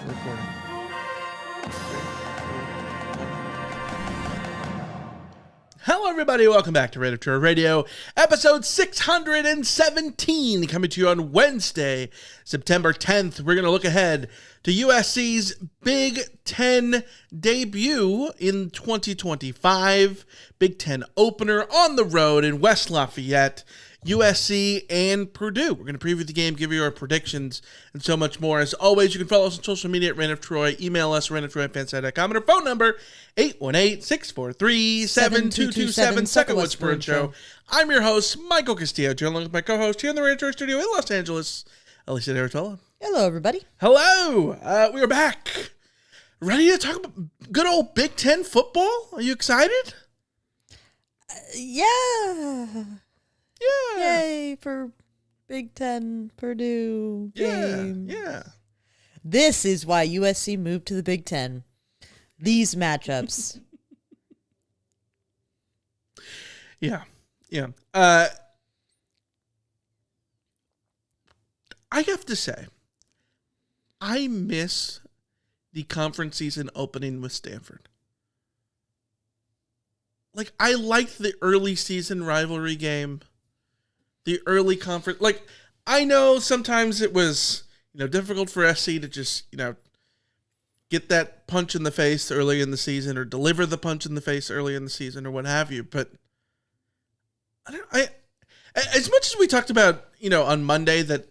Recording. Hello, everybody. Welcome back to Rant Radio, episode 617, coming to you on Wednesday, September 10th. We're going to look ahead to USC's Big Ten debut in 2025. Big Ten opener on the road in West Lafayette. USC and Purdue. We're going to preview the game, give you our predictions, and so much more. As always, you can follow us on social media at Rant of Troy. Email us, rantoftroy@fansite.com, and our phone number, 818-643-7227, Second Whisper and Show. I'm your host, Michael Castillo, joined along with my co-host here in the Rant Troy studio in Los Angeles, Alicia D'Artola. Hello, everybody. Hello. We are back. Ready to talk about good old Big Ten football? Are you excited? Yeah. Yeah. Yay for Big Ten Purdue game. Yeah. This is why USC moved to the Big Ten. These matchups. Yeah. I have to say, I miss the conference season opening with Stanford. Like, I liked the early season rivalry game. The early conference, like, I know sometimes it was, difficult for SC to just, get that punch in the face early in the season or deliver the punch in the face early in the season or what have you. But I as much as we talked about, on Monday that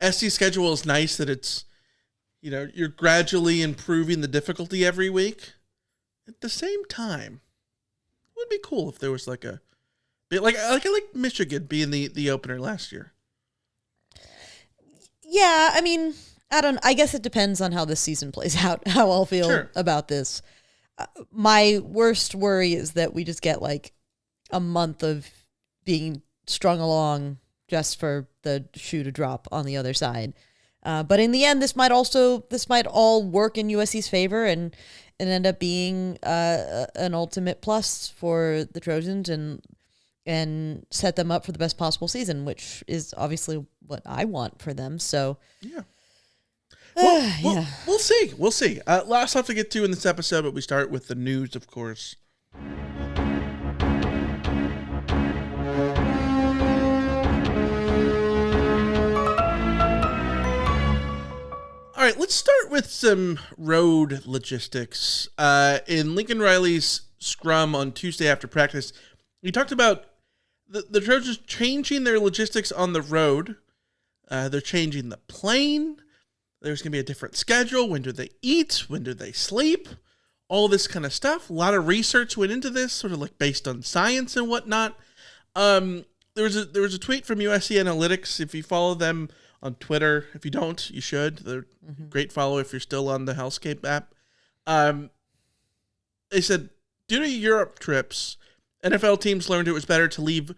SC schedule is nice, that it's, you're gradually improving the difficulty every week. At the same time, it would be cool if there was like I like Michigan being the opener last year. Yeah, I mean, I guess it depends on how this season plays out, how I'll feel about this. My worst worry is that we just get like a month of being strung along just for the shoe to drop on the other side. But in the end, this might all work in USC's favor and end up being an ultimate plus for the Trojans and set them up for the best possible season, which is obviously what I want for them. So, yeah. We'll see. We'll see. Lots stuff to get to in this episode, but we start with the news, of course. All right, let's start with some road logistics. In Lincoln Riley's scrum on Tuesday after practice, he talked about the Trojans changing their logistics on the road. They're changing the plane. There's going to be a different schedule. When do they eat? When do they sleep? All this kind of stuff. A lot of research went into this, sort of like based on science and whatnot. There was a tweet from USC Analytics. If you follow them on Twitter, if you don't, you should. They're great follow if you're still on the Hellscape app. They said, due to Europe trips, NFL teams learned it was better to leave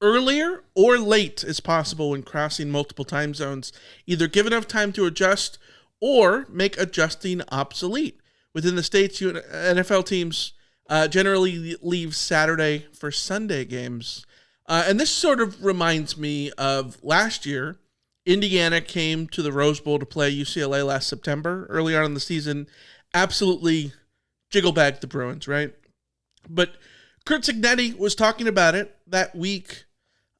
earlier or late as possible when crossing multiple time zones. Either give enough time to adjust or make adjusting obsolete. Within the States, NFL teams generally leave Saturday for Sunday games. And this sort of reminds me of last year. Indiana came to the Rose Bowl to play UCLA last September, early on in the season. Absolutely jiggle-bagged the Bruins, right? But Curt Cignetti was talking about it that week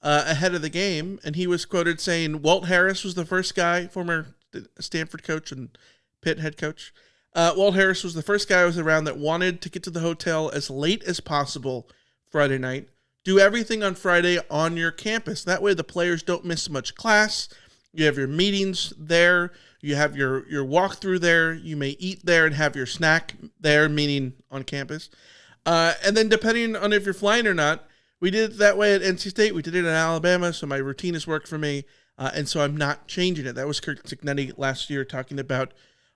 ahead of the game, and he was quoted saying Walt Harris was the first guy, former Stanford coach and Pitt head coach. Walt Harris was the first guy who was around that wanted to get to the hotel as late as possible Friday night. Do everything on Friday on your campus. That way the players don't miss much class. You have your meetings there. You have your walkthrough there. You may eat there and have your snack there, meaning on campus. And then depending on if you're flying or not, we did it that way at NC State. We did it in Alabama, so my routine has worked for me, and so I'm not changing it. That was Curt Cignetti last year talking about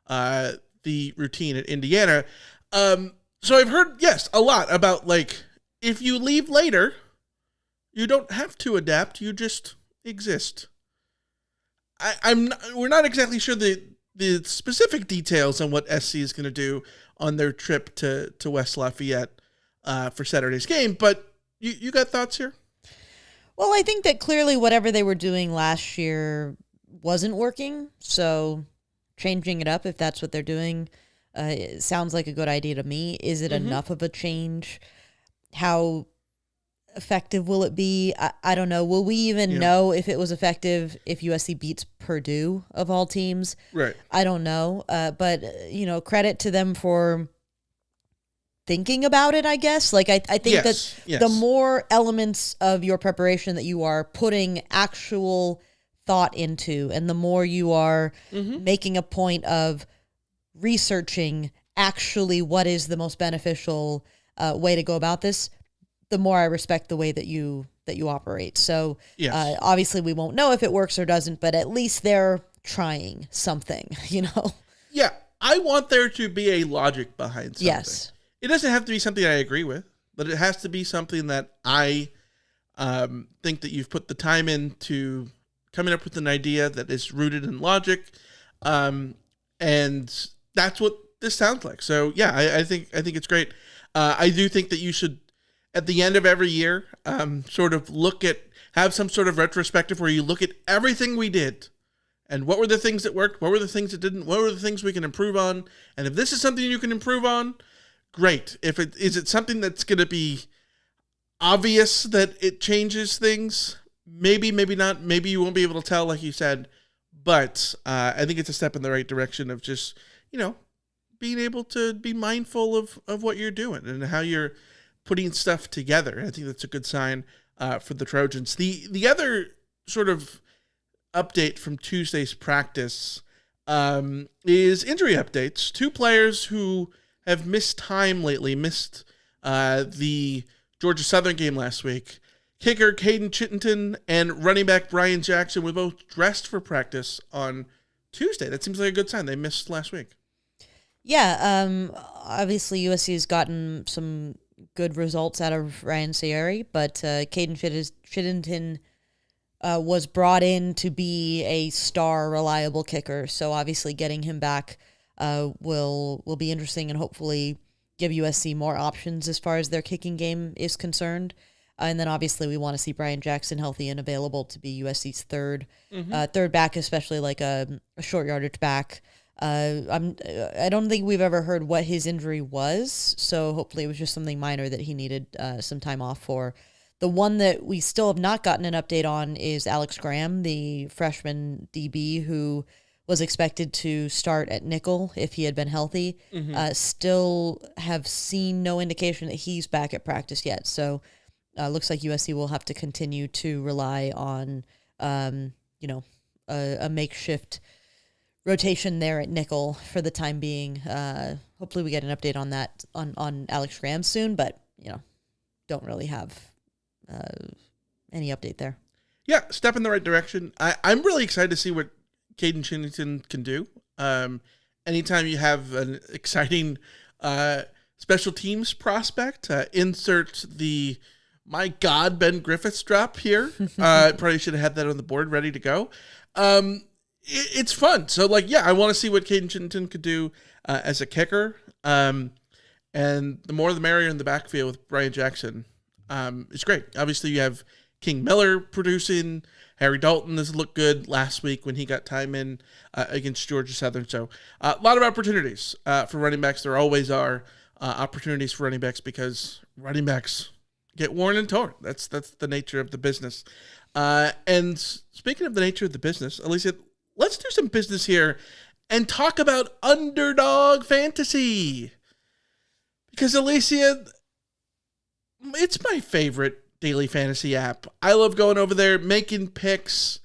the routine at Indiana. So I've heard, yes, a lot about, like, if you leave later, you don't have to adapt. You just exist. We're not exactly sure the specific details on what SC is going to do on their trip to West Lafayette for Saturday's game, but you got thoughts here? Well, I think that clearly whatever they were doing last year wasn't working, so changing it up if that's what they're doing. It sounds like a good idea to me. Is it enough of a change? How effective will it be? I don't know. Will we even know if it was effective if USC beats Purdue of all teams? Right. I don't know. But, credit to them for thinking about it, I guess. Like, I think that the more elements of your preparation that you are putting actual thought into, and the more you are making a point of researching actually what is the most beneficial way to go about this, the more I respect the way that you operate. So obviously we won't know if it works or doesn't, but at least they're trying something, Yeah, I want there to be a logic behind something. Yes. It doesn't have to be something I agree with, but it has to be something that I think that you've put the time into coming up with an idea that is rooted in logic, and that's what this sounds like. So yeah, I think it's great. I do think that you should, at the end of every year, sort of have some sort of retrospective where you look at everything we did and what were the things that worked, what were the things that didn't, what were the things we can improve on, and if this is something you can improve on, great. Is it something that's going to be obvious that it changes things? Maybe, maybe not. Maybe you won't be able to tell, like you said. But I think it's a step in the right direction of just, being able to be mindful of what you're doing and how you're putting stuff together. I think that's a good sign for the Trojans. The other sort of update from Tuesday's practice is injury updates. 2 players who have missed time lately, missed the Georgia Southern game last week. Kicker Caden Chittenton and running back Brian Jackson were both dressed for practice on Tuesday. That seems like a good sign. They missed last week. Yeah, obviously USC has gotten some good results out of Ryan Sayeri, but Caden Chittenton was brought in to be a star, reliable kicker. So obviously getting him back will be interesting and hopefully give USC more options as far as their kicking game is concerned. And then obviously we want to see Brian Jackson healthy and available to be USC's third back, especially like a short yardage back. I don't think we've ever heard what his injury was, so hopefully it was just something minor that he needed some time off for. The one that we still have not gotten an update on is Alex Graham, the freshman DB who was expected to start at nickel if he had been healthy. Still have seen no indication that he's back at practice yet, so looks like USC will have to continue to rely on a makeshift rotation there at nickel for the time being. Hopefully we get an update on that on Alex Graham soon, but don't really have any update there. Yeah, step in the right direction. I'm really excited to see what Caden Chittenton can do. Anytime you have an exciting special teams prospect, insert the my God Ben Griffiths drop here. Probably should have had that on the board ready to go. It's fun. So, I want to see what Caden Chittenton could do as a kicker. And the more the merrier in the backfield with Brian Jackson. It's great. Obviously, you have King Miller producing. Harry Dalton has looked good last week when he got time in against Georgia Southern. So, a lot of opportunities for running backs. There always are opportunities for running backs because running backs get worn and torn. That's the nature of the business. And speaking of the nature of the business, Alicia, let's do some business here and talk about Underdog Fantasy. Because, Alicia, it's my favorite daily fantasy app. I love going over there, making picks.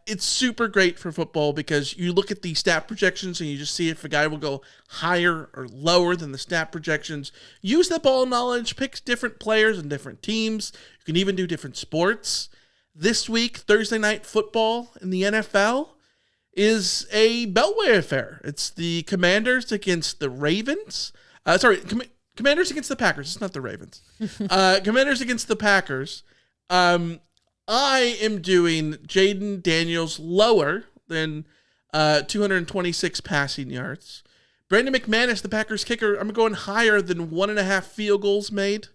It's super great for football because you look at the stat projections and you just see if a guy will go higher or lower than the stat projections. Use that ball knowledge, pick different players and different teams. You can even do different sports. This week, Thursday Night Football in the NFL is a Beltway affair. It's the Commanders against the Ravens. Commanders against the Packers. It's not the Ravens. Commanders against the Packers. I am doing Jaden Daniels lower than 226 passing yards. Brandon McManus, the Packers kicker, I'm going higher than 1.5 field goals made.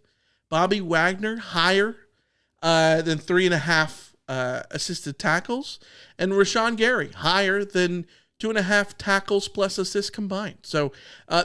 Bobby Wagner, higher than 3.5 assisted tackles. And Rashawn Gary, higher than 2.5 tackles plus assists combined. So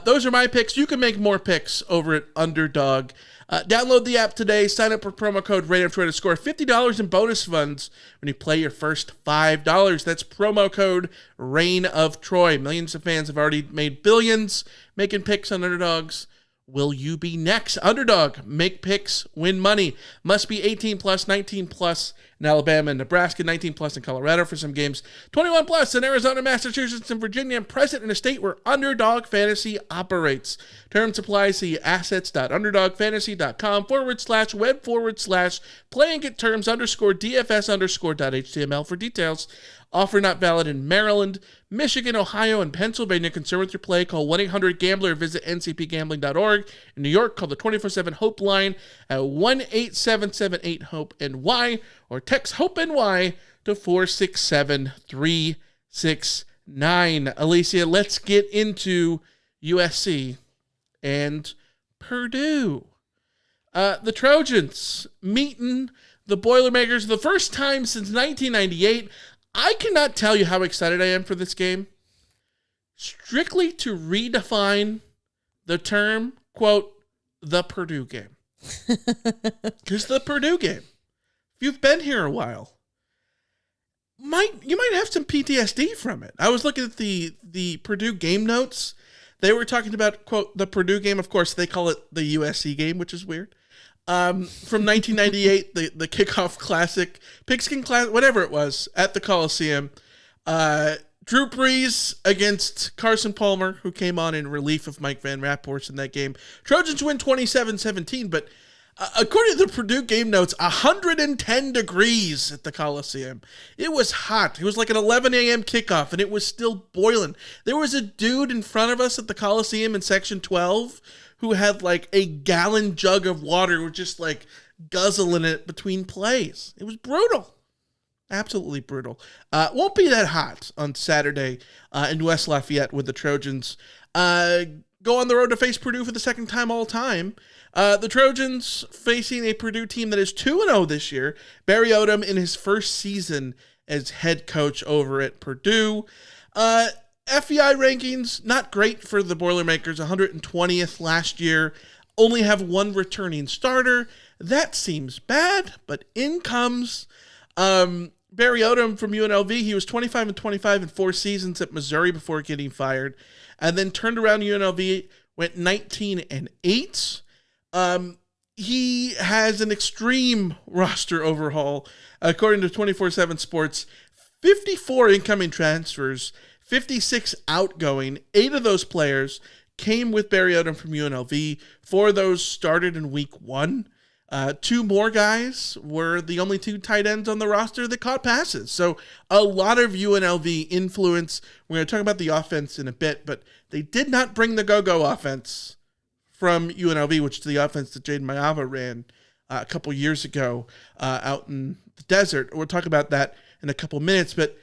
those are my picks. You can make more picks over at Underdog. Download the app today. Sign up for promo code Reign of Troy to score $50 in bonus funds when you play your first $5. That's promo code Reign of Troy. Millions of fans have already made billions making picks on Underdogs. Will you be next? Underdog, make picks, win money. Must be 18 plus, 19 plus in Alabama and Nebraska, 19 plus in Colorado for some games, 21 plus in Arizona, Massachusetts, and Virginia, and present in a state where Underdog Fantasy operates. Terms apply. See assets.underdogfantasy.com/web/play and get terms _DFS_.html for details. Offer not valid in Maryland, Michigan, Ohio, and Pennsylvania. Concerned with your play, call 1-800-GAMBLER. Visit ncpgambling.org. In New York, call the 24/7 HOPE line at 1-877-8-HOPE-NY or text HOPE-NY to 467-369. Alicia, let's get into USC and Purdue. The Trojans meeting the Boilermakers the first time since 1998. I cannot tell you how excited I am for this game. Strictly to redefine the term, quote, the Purdue game. Because the Purdue game, if you've been here a while, you might have some PTSD from it. I was looking at the Purdue game notes. They were talking about, quote, the Purdue game. Of course, they call it the USC game, which is weird. From 1998, the kickoff classic, Pigskin Classic, whatever it was, at the Coliseum. Drew Brees against Carson Palmer, who came on in relief of Mike Van Rapphorst in that game. Trojans win 27-17, but according to the Purdue game notes, 110 degrees at the Coliseum. It was hot. It was like an 11 a.m. kickoff, and it was still boiling. There was a dude in front of us at the Coliseum in Section 12 who had like a gallon jug of water, was just like guzzling it between plays. It was brutal. Absolutely brutal. Won't be that hot on Saturday in West Lafayette with the Trojans. Go on the road to face Purdue for the second time all time. The Trojans facing a Purdue team that is 2-0 this year. Barry Odom in his first season as head coach over at Purdue. FEI rankings, not great for the Boilermakers, 120th last year. Only have one returning starter. That seems bad, but in comes Barry Odom from UNLV. He was 25-25 in 4 seasons at Missouri before getting fired, and then turned around UNLV, went 19-8. He has an extreme roster overhaul. According to 24/7 Sports, 54 incoming transfers, 56 outgoing. 8 of those players came with Barry Odom from UNLV. 4 of those started in week 1. 2 more guys were the only 2 tight ends on the roster that caught passes. So a lot of UNLV influence. We're going to talk about the offense in a bit, but they did not bring the go-go offense from UNLV, which is the offense that Jaden Mayava ran a couple years ago out in the desert. We'll talk about that in a couple minutes, but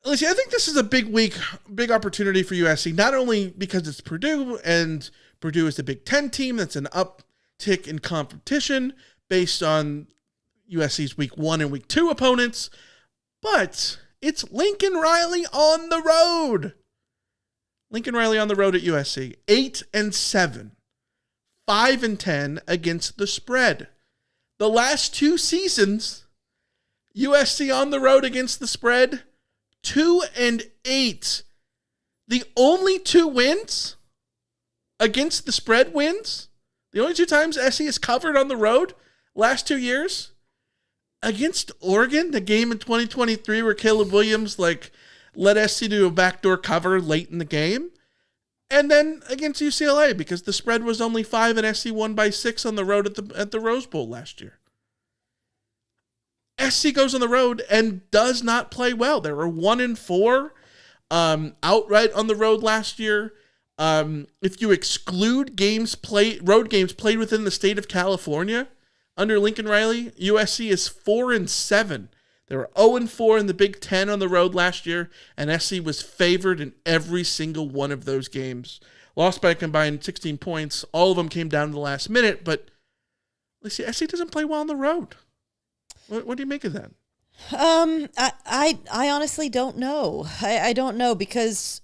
listen, I think this is a big week, big opportunity for USC, not only because it's Purdue, and Purdue is the Big Ten team that's an uptick in competition based on USC's week 1 and week 2 opponents, but it's Lincoln Riley on the road. Lincoln Riley on the road at USC, 8-7, 5-10 against the spread. The last 2 seasons, USC on the road against the spread, 2-8. The only 2 wins against the spread wins, the only 2 times SC is covered on the road last 2 years, against Oregon, the game in 2023 where Caleb Williams let SC do a backdoor cover late in the game, and then against UCLA because the spread was only 5 and SC won by 6 on the road at the Rose Bowl last year. SC goes on the road and does not play well. They were 1-4 outright on the road last year. If you exclude road games played within the state of California under Lincoln Riley, USC is 4-7. They were 0-4 in the Big Ten on the road last year, and SC was favored in every single one of those games. Lost by a combined 16 points. All of them came down to the last minute, but SC doesn't play well on the road. What do you make of that? I honestly don't know. I don't know, because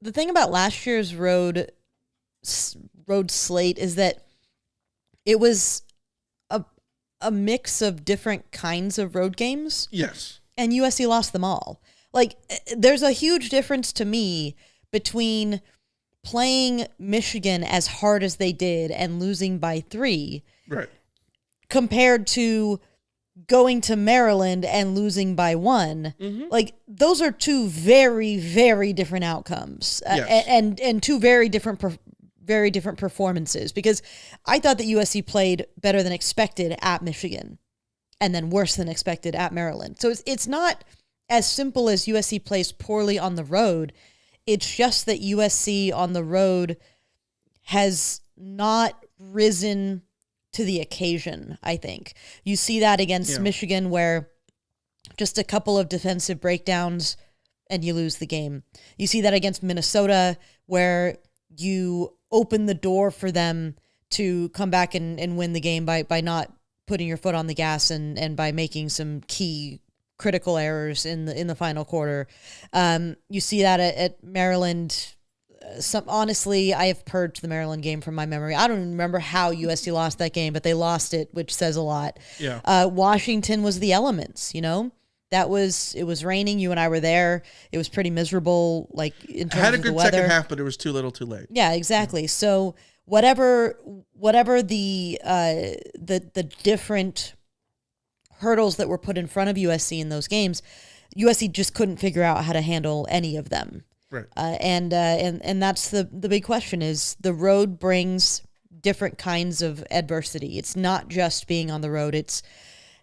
the thing about last year's road slate is that it was a mix of different kinds of road games. Yes. And USC lost them all. Like, there's a huge difference to me between playing Michigan as hard as they did and losing by 3. Right. Compared to going to Maryland and losing by 1. Mm-hmm. Like, those are two very, very different outcomes. Yes. And two very different performances, because I thought that USC played better than expected at Michigan and then worse than expected at Maryland. So it's not as simple as USC plays poorly on the road. It's just that USC on the road has not risen to the occasion, I think. You see that against Michigan, where just a couple of defensive breakdowns and you lose the game. You see that against Minnesota, where you open the door for them to come back and win the game by not putting your foot on the gas and by making some key critical errors in the final quarter. You see that at Maryland. Honestly, I have purged the Maryland game from my memory. I don't even remember how USC lost that game, but they lost it, which says a lot. Yeah. Washington was the elements, it was raining. You and I were there. It was pretty miserable, like, in terms of the weather. Had a good second half, but it was too little too late. Yeah, exactly. So whatever the different hurdles that were put in front of USC in those games, USC just couldn't figure out how to handle any of them. Right. And that's the big question. Is the road brings different kinds of adversity. It's not just being on the road. It's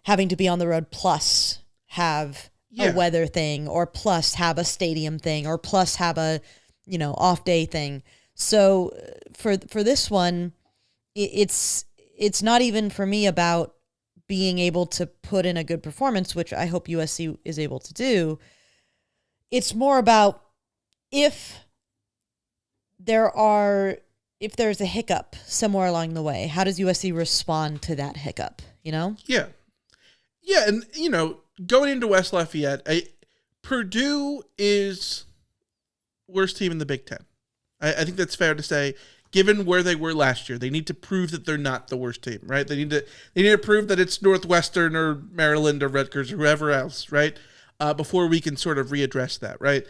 having to be on the road plus have a weather thing, or plus have a stadium thing, or plus have a, off day thing. So for this one, it's not even for me about being able to put in a good performance, which I hope USC is able to do. It's more about if there's a hiccup somewhere along the way, how does USC respond to that hiccup, Yeah. Yeah, and, going into West Lafayette, Purdue is worst team in the Big Ten. I think that's fair to say, given where they were last year. They need to prove that they're not the worst team, right? They need to prove that it's Northwestern or Maryland or Rutgers or whoever else, right? Before we can sort of readdress that, right?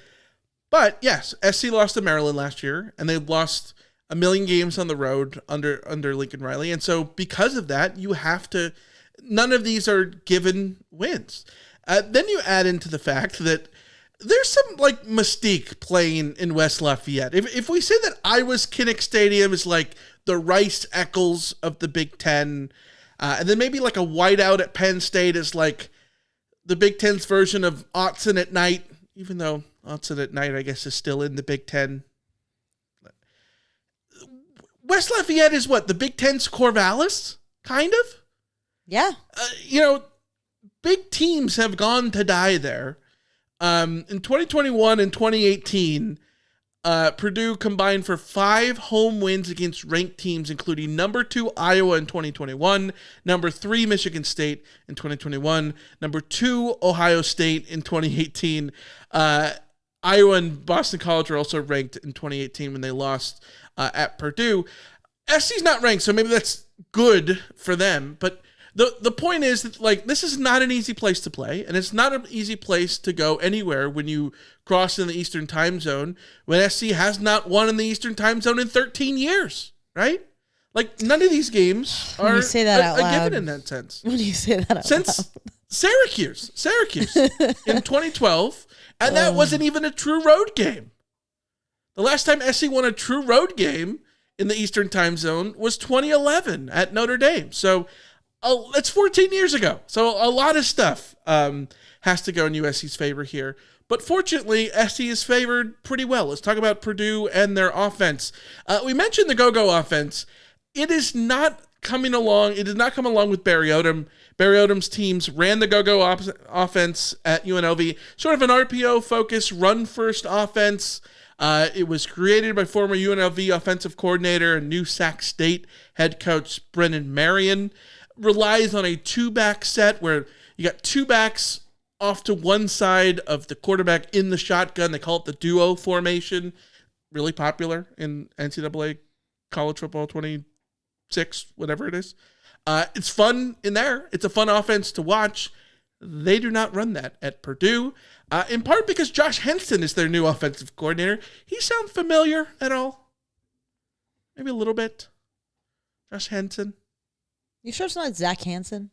But yes, SC lost to Maryland last year, and they lost a million games on the road under Lincoln Riley. And so because of that, none of these are given wins. Then you add into the fact that there's some mystique playing in West Lafayette. If we say that Iowa's Kinnick Stadium is like the Rice Eccles of the Big Ten, and then maybe like a whiteout at Penn State is like the Big Ten's version of Autzen at night, even though Autzen at night, I guess, is still in the Big Ten. West Lafayette is what? The Big Ten's Corvallis? Kind of? Yeah. Big teams have gone to die there. In 2021 and 2018, Purdue combined for 5 home wins against ranked teams, including number 2 Iowa in 2021, number 3 Michigan State in 2021, number 2 Ohio State in 2018. Iowa and Boston College are also ranked in 2018 when they lost at Purdue. SC's not ranked, so maybe that's good for them, but the point is that, this is not an easy place to play, and it's not an easy place to go anywhere when you cross in the Eastern time zone, when SC has not won in the Eastern time zone in 13 years, right? None of these games are a given in that sense. When you say that out Since loud. Syracuse in 2012, and that wasn't even a true road game. The last time SC won a true road game in the Eastern time zone was 2011 at Notre Dame. So it's 14 years ago. So a lot of stuff has to go in USC's favor here. But fortunately, SC is favored pretty well. Let's talk about Purdue and their offense. We mentioned the go-go offense. It is not coming along. It did not come along with Barry Odom. Barry Odom's teams ran the go-go offense at UNLV. Sort of an RPO-focused, run-first offense. It was created by former UNLV offensive coordinator and new Sac State head coach Brennan Marion. Relies on a 2-back set where you got 2 backs off to one side of the quarterback in the shotgun. They call it the duo formation. Really popular in NCAA college football 26, whatever it is. It's fun in there. It's a fun offense to watch. They do not run that at Purdue, in part because Josh Henson is their new offensive coordinator. He sound familiar at all? Maybe a little bit. Josh Henson. You sure it's not Zach Hansen?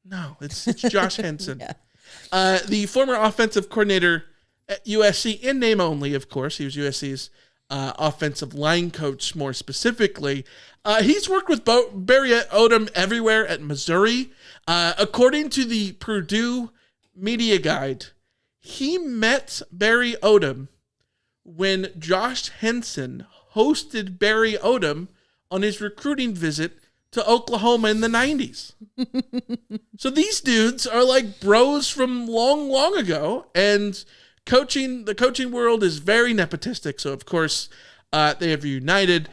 No, it's Josh Henson. Yeah. The former offensive coordinator at USC, in name only, of course. He was USC's offensive line coach, more specifically. He's worked with Barry Odom everywhere at Missouri. According to the Purdue Media Guide, he met Barry Odom when Josh Henson hosted Barry Odom on his recruiting visit to Oklahoma in the 90s. So these dudes are like bros from long, long ago, and the coaching world is very nepotistic. So, of course, they have reunited.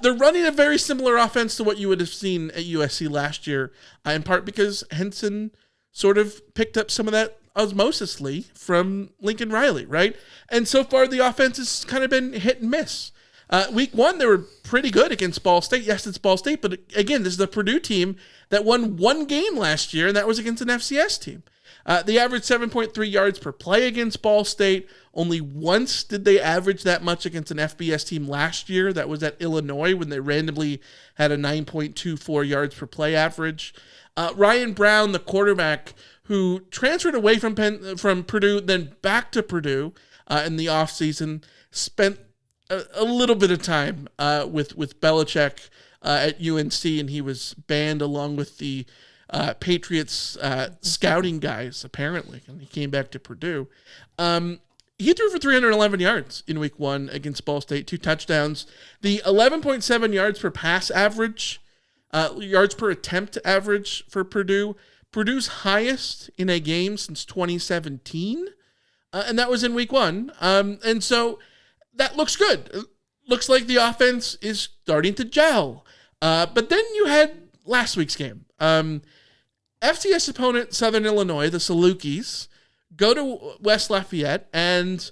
They're running a very similar offense to what you would have seen at USC last year, in part because Henson sort of picked up some of that osmosisly from Lincoln Riley, right? And so far, the offense has kind of been hit and miss. Week 1, they were pretty good against Ball State. Yes, it's Ball State, but again, this is the Purdue team that won one game last year, and that was against an FCS team. They averaged 7.3 yards per play against Ball State. Only once did they average that much against an FBS team last year. That was at Illinois when they randomly had a 9.24 yards per play average. Ryan Brown, the quarterback, who transferred away from Purdue, then back to Purdue in the offseason, spent a little bit of time with Belichick at UNC, and he was banned along with the Patriots scouting guys, apparently, and he came back to Purdue. He threw for 311 yards in week 1 against Ball State, 2 touchdowns. The 11.7 yards per pass average, yards per attempt average for Purdue, Purdue's highest in a game since 2017, and that was in week 1. And so that looks good. It looks like the offense is starting to gel. But then you had last week's game. FCS opponent Southern Illinois, the Salukis, go to West Lafayette, and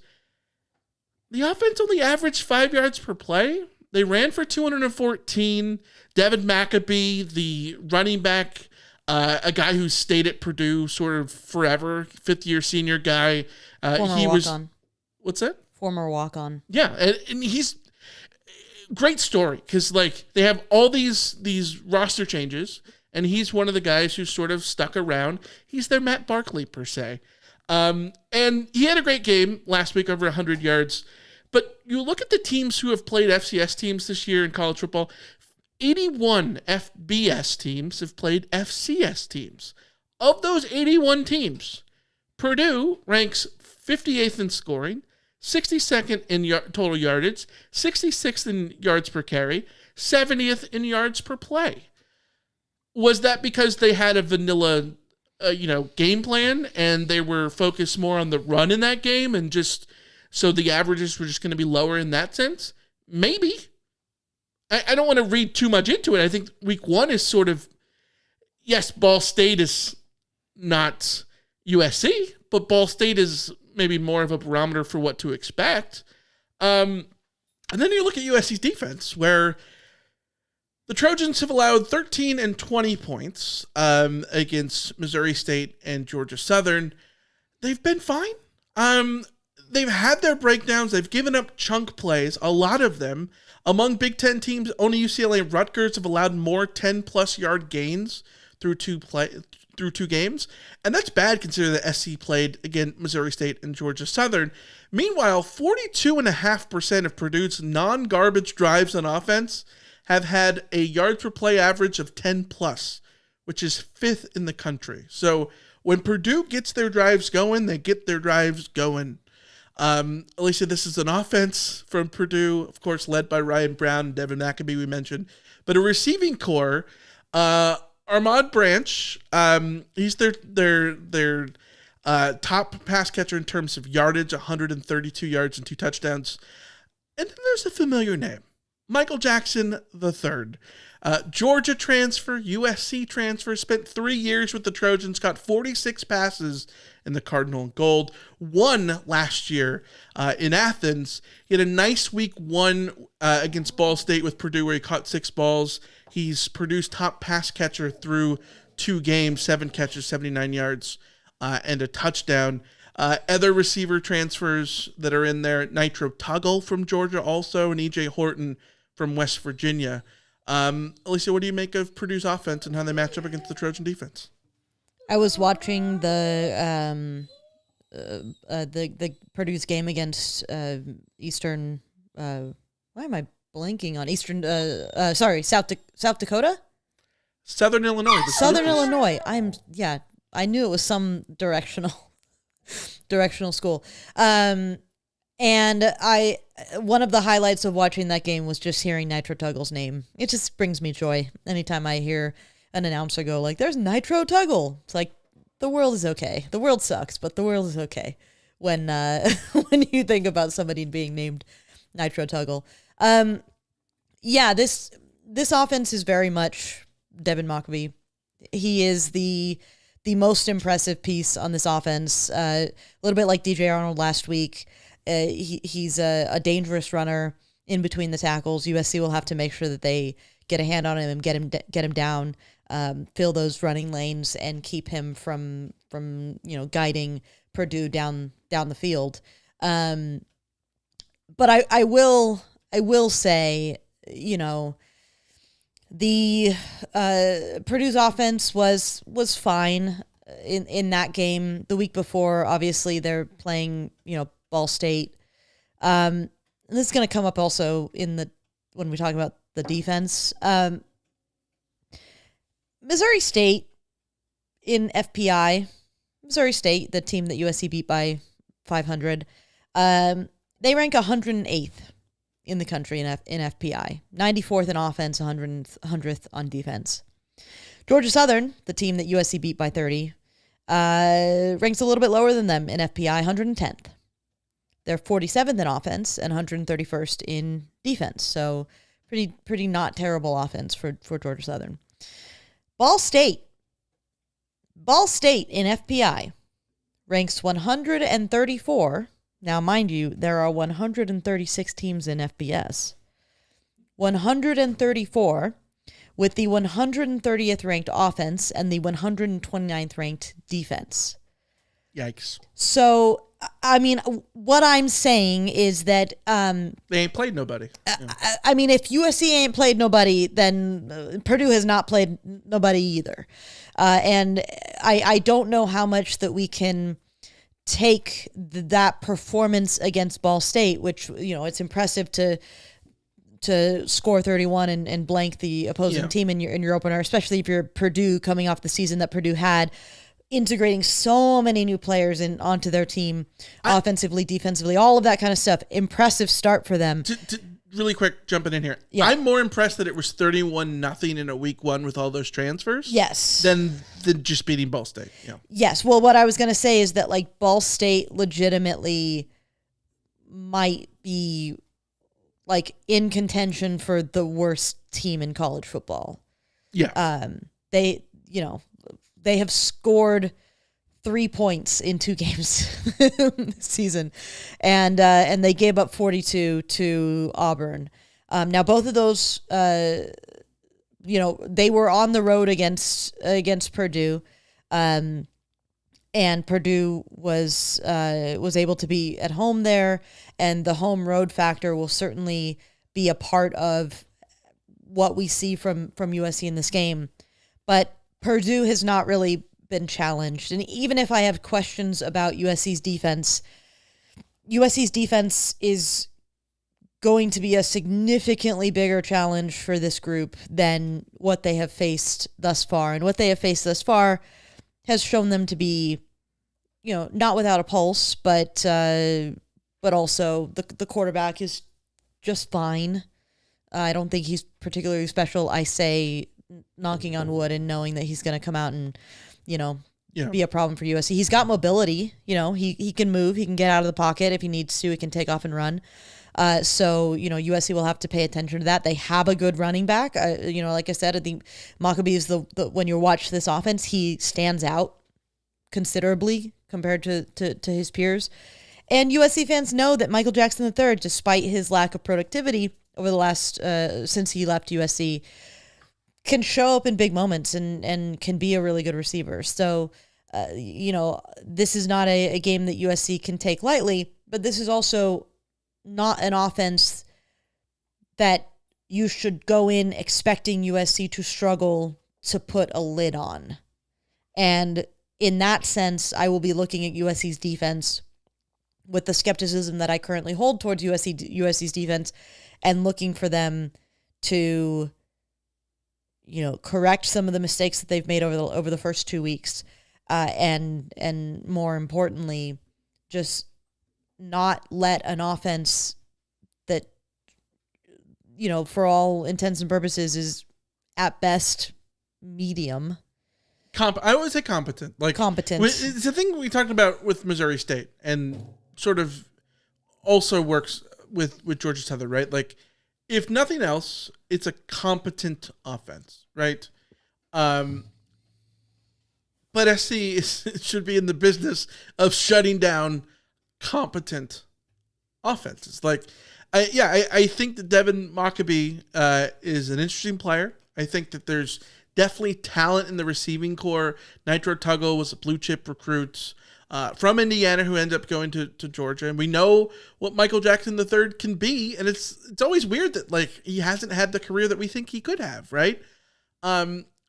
the offense only averaged 5 yards per play. They ran for 214. Devin McAbee, the running back, a guy who stayed at Purdue sort of forever, fifth-year senior guy. Former walk-on. What's that? Former walk-on. Yeah, and he's great story because like they have all these roster changes, and he's one of the guys who's sort of stuck around. He's their Matt Barkley per se, and he had a great game last week, over 100 yards. But you look at the teams who have played FCS teams this year in college football. 81 FBS teams have played FCS teams. Of those 81 teams, Purdue ranks 58th in scoring, 62nd in total yardage, 66th in yards per carry, 70th in yards per play. Was that because they had a vanilla, game plan and they were focused more on the run in that game and just so the averages were just going to be lower in that sense? Maybe. I don't want to read too much into it. I think week 1 is sort of, yes, Ball State is not USC, but Ball State is maybe more of a barometer for what to expect. And then you look at USC's defense, where the Trojans have allowed 13 and 20 points against Missouri State and Georgia Southern. They've been fine. They've had their breakdowns. They've given up chunk plays, a lot of them. Among Big Ten teams, only UCLA and Rutgers have allowed more 10-plus yard gains through two games. And that's bad considering that SC played, again, Missouri State and Georgia Southern. Meanwhile, 42.5% of Purdue's non-garbage drives on offense have had a yards per play average of 10-plus, which is 5th in the country. So when Purdue gets their drives going, they get their drives going. Alicia, this is an offense from Purdue, of course, led by Ryan Brown and Devin McAbee, we mentioned. But a receiving core, Armand Branch, he's their top pass catcher in terms of yardage, 132 yards and 2 touchdowns. And then there's a familiar name. Michael Jackson III. Georgia transfer, USC transfer, spent 3 years with the Trojans, got 46 passes in the Cardinal and Gold, won last year in Athens. He had a nice week 1 against Ball State with Purdue where he caught 6 balls. He's Purdue's top pass catcher through 2 games, 7 catches, 79 yards, and a touchdown. Other receiver transfers that are in there, Nitro Tuggle from Georgia also, and E.J. Horton from West Virginia. Alicia, what do you make of Purdue's offense and how they match up against the Trojan defense? I was watching the Purdue's game against Eastern. Why am I blanking on Eastern? South Dakota. Southern Illinois. Southern Illinois. I knew it was some directional school. And one of the highlights of watching that game was just hearing Nitro Tuggle's name. It just brings me joy anytime I hear an announcer go like, "There's Nitro Tuggle." It's like, the world is okay. The world sucks, but the world is okay when when you think about somebody being named Nitro Tuggle. This offense is very much Devin Mockbee. He is the most impressive piece on this offense. A little bit like DJ Arnold last week. He's a dangerous runner in between the tackles. USC will have to make sure that they get a hand on him and get him down, fill those running lanes, and keep him from guiding Purdue down the field. But I will say, the Purdue's offense was fine in that game. The week before, obviously, they're playing Ball State. And this is going to come up also when we talk about the defense. Missouri State in FPI, Missouri State, the team that USC beat by 500, they rank 108th in the country in FPI, 94th in offense, 100th on defense. Georgia Southern, the team that USC beat by 30, ranks a little bit lower than them in FPI, 110th. They're 47th in offense and 131st in defense. So pretty not terrible offense for Georgia Southern. Ball State in FPI ranks 134. Now, mind you, there are 136 teams in FBS. 134 with the 130th ranked offense and the 129th ranked defense. Yikes. So, I mean, what I'm saying is that they ain't played nobody. I mean, if USC ain't played nobody, then Purdue has not played nobody either. And I don't know how much that we can take that performance against Ball State, which, it's impressive to score 31 and blank the opposing team in your opener, especially if you're Purdue coming off the season that Purdue had, integrating so many new players onto their team, offensively, defensively, all of that kind of stuff. Impressive start for them. Really quick, jumping in here. Yeah. I'm more impressed that it was 31-0 in a week 1 with all those transfers. Yes. Than just beating Ball State. Yeah. Yes. Well, what I was going to say is that Ball State legitimately might be in contention for the worst team in college football. Yeah. They have scored 3 points in 2 games this season, and they gave up 42 to Auburn. Now, both of those, they were on the road against Purdue, and Purdue was able to be at home there, and the home road factor will certainly be a part of what we see from USC in this game, but Purdue has not really been challenged. And even if I have questions about USC's defense is going to be a significantly bigger challenge for this group than what they have faced thus far. And what they have faced thus far has shown them to be, not without a pulse, but also the quarterback is just fine. I don't think he's particularly special. I say knocking on wood and knowing that he's going to come out and, be a problem for USC. He's got mobility. He can move. He can get out of the pocket if he needs to. He can take off and run. So, USC will have to pay attention to that. They have a good running back. Like I said, I think Maccabee is when you watch this offense, he stands out considerably compared to his peers. And USC fans know that Michael Jackson III, despite his lack of productivity over the last, since he left USC, can show up in big moments and can be a really good receiver. So, this is not a game that USC can take lightly, but this is also not an offense that you should go in expecting USC to struggle to put a lid on. And in that sense, I will be looking at USC's defense with the skepticism that I currently hold towards USC's defense and looking for them to, correct some of the mistakes that they've made over the first 2 weeks. And more importantly, just not let an offense that, for all intents and purposes is at best medium. I always say competent. Competent. It's the thing we talked about with Missouri State and sort of also works with Georgia Southern, right? Like, if nothing else, it's a competent offense, right? But SC should be in the business of shutting down competent offenses. I think that Devin Maccabee is an interesting player. I think that there's definitely talent in the receiving core. Nitro Tuggle was a blue chip recruit from Indiana who ended up going to Georgia. And we know what Michael Jackson III can be. And it's always weird that he hasn't had the career that we think he could have, right?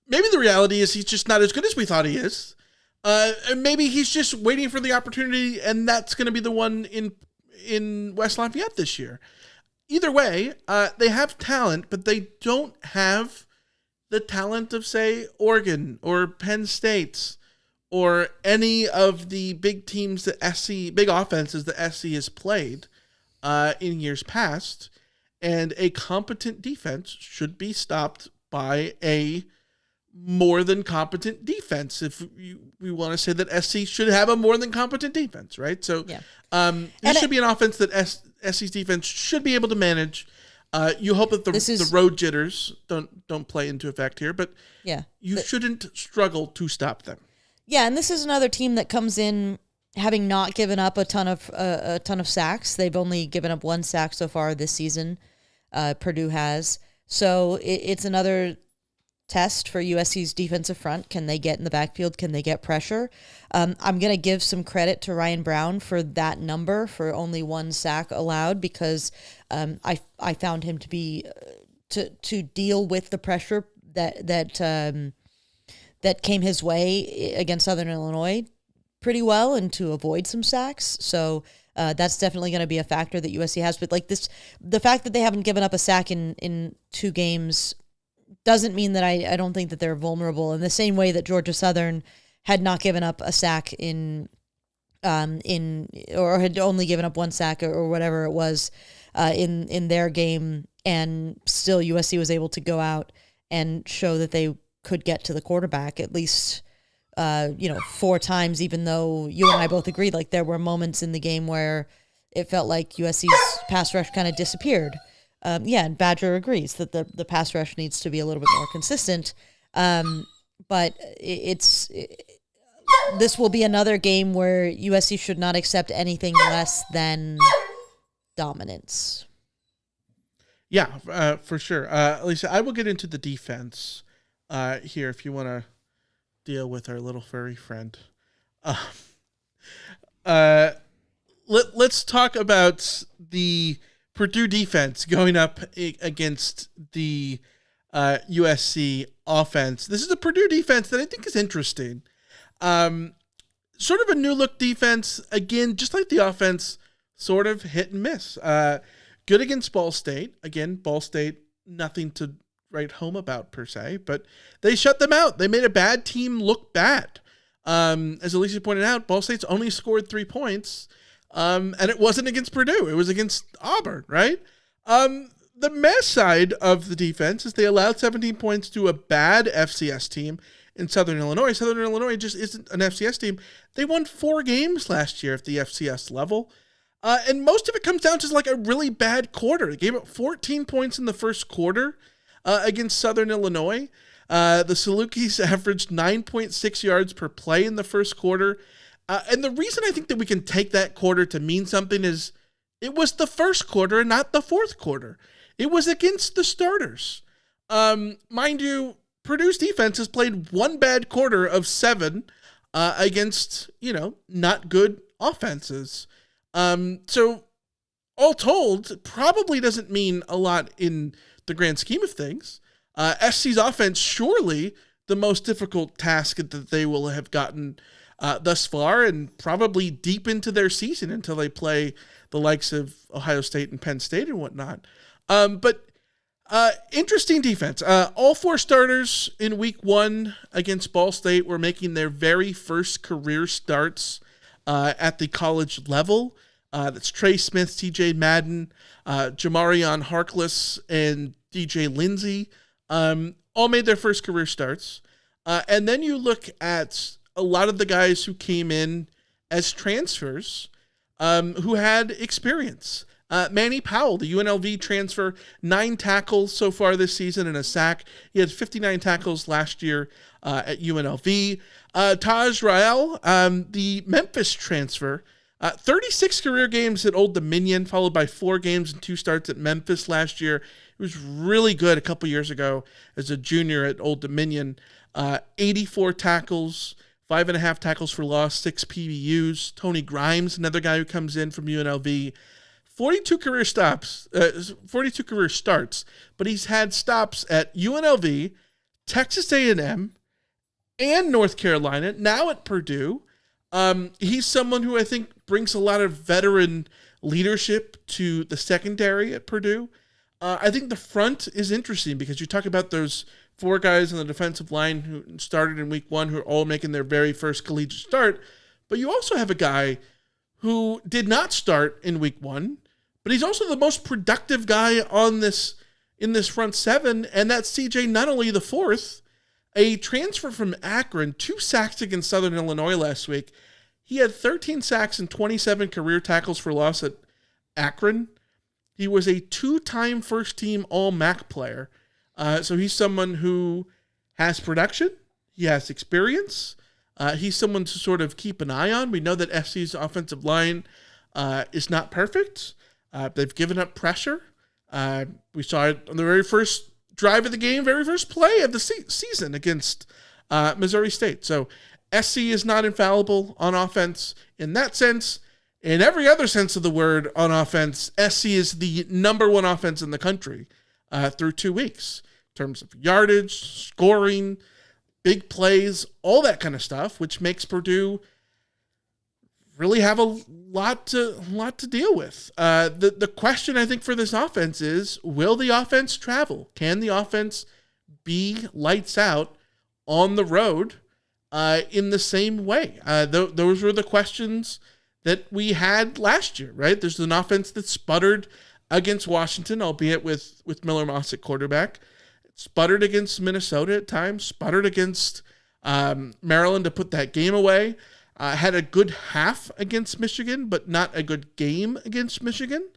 Maybe the reality is he's just not as good as we thought he is. And maybe he's just waiting for the opportunity, and that's going to be the one in West Lafayette this year. Either way, they have talent, but they don't have the talent of, say, Oregon or Penn State or any of the big teams that big offenses that SC has played in years past. And a competent defense should be stopped by a more than competent defense. If we want to say that SC should have a more than competent defense, right? So this should be an offense that SC's defense should be able to manage. You hope that the road jitters don't play into effect here, but you shouldn't struggle to stop them. Yeah, and this is another team that comes in having not given up a ton of sacks. They've only given up 1 sack so far this season. Purdue has. So it's another test for USC's defensive front. Can they get in the backfield? Can they get pressure? I'm going to give some credit to Ryan Brown for that number, for only 1 sack allowed, because I found him to be to deal with the pressure that came his way against Southern Illinois pretty well, and to avoid some sacks. So that's definitely going to be a factor that USC has. But the fact that they haven't given up a sack in 2 games doesn't mean that I don't think that they're vulnerable, in the same way that Georgia Southern had not given up a sack or had only given up 1 sack or whatever it was in their game, and still USC was able to go out and show that they could get to the quarterback at least 4 times, even though you and I both agreed there were moments in the game where it felt like USC's pass rush kind of disappeared. And Badger agrees that the pass rush needs to be a little bit more consistent. But this will be another game where USC should not accept anything less than dominance. Yeah, for sure. Lisa, I will get into the defense here if you want to deal with our little furry friend. Let's talk about the Purdue defense going up against the USC offense. This is a Purdue defense that I think is interesting. Sort of a new look defense. Again, just like the offense, sort of hit and miss. Good against Ball State. Again, Ball State, nothing to write home about per se, but they shut them out. They made a bad team look bad. As Alicia pointed out, Ball State's only scored 3 points. And it wasn't against Purdue. It was against Auburn, right? The mess side of the defense is they allowed 17 points to a bad FCS team in Southern Illinois. Southern Illinois just isn't an FCS team. They won 4 games last year at the FCS level. And most of it comes down to like a really bad quarter. They gave up 14 points in the first quarter against Southern Illinois. The Salukis averaged 9.6 yards per play in the first quarter. And the reason I think that we can take that quarter to mean something is it was the first quarter and not the fourth quarter. It was against the starters. Mind you, Purdue's defense has played one bad quarter of 7 against, not good offenses. So all told, probably doesn't mean a lot in the grand scheme of things. SC's offense, surely the most difficult task that they will have gotten thus far, and probably deep into their season until they play the likes of Ohio State and Penn State and whatnot. But interesting defense. All 4 starters in week 1 against Ball State were making their very first career starts at the college level. That's Trey Smith, TJ Madden, Jamarion Harkless, and DJ Lindsay. All made their first career starts. And then you look at a lot of the guys who came in as transfers who had experience. Manny Powell, the UNLV transfer, 9 tackles so far this season and a sack. He had 59 tackles last year at UNLV. Taj Rael, the Memphis transfer, 36 career games at Old Dominion, followed by 4 games and 2 starts at Memphis last year. He was really good a couple years ago as a junior at Old Dominion. 84 tackles, 5.5 tackles for loss, 6 PBUs. Tony Grimes, another guy who comes in from UNLV. 42 career starts, but he's had stops at UNLV, Texas A&M, and North Carolina, now at Purdue. He's someone who I think brings a lot of veteran leadership to the secondary at Purdue. I think the front is interesting because you talk about those 4 guys on the defensive line who started in week 1 who are all making their very first collegiate start, but you also have a guy who did not start in week 1, but he's also the most productive guy in this front 7, and that's CJ Nunnally the 4th, a transfer from Akron, 2 sacks against Southern Illinois last week. He had 13 sacks and 27 career tackles for loss at Akron. He was a 2-time first-team All-MAC player. So he's someone who has production. He has experience. He's someone to sort of keep an eye on. We know that SC's offensive line is not perfect. They've given up pressure. We saw it on the very first drive of the game, very first play of the season against Missouri State. So SC is not infallible on offense in that sense. In every other sense of the word on offense, SC is the number 1 offense in the country through 2 weeks in terms of yardage, scoring, big plays, all that kind of stuff, which makes Purdue really have a lot to deal with. The question I think for this offense is, will the offense travel? Can the offense be lights out on the road in the same way? Those were the questions that we had last year, right? There's an offense that sputtered against Washington, albeit with Miller Moss at quarterback. It sputtered against Minnesota at times, sputtered against Maryland to put that game away. Had a good half against Michigan, but not a good game against Michigan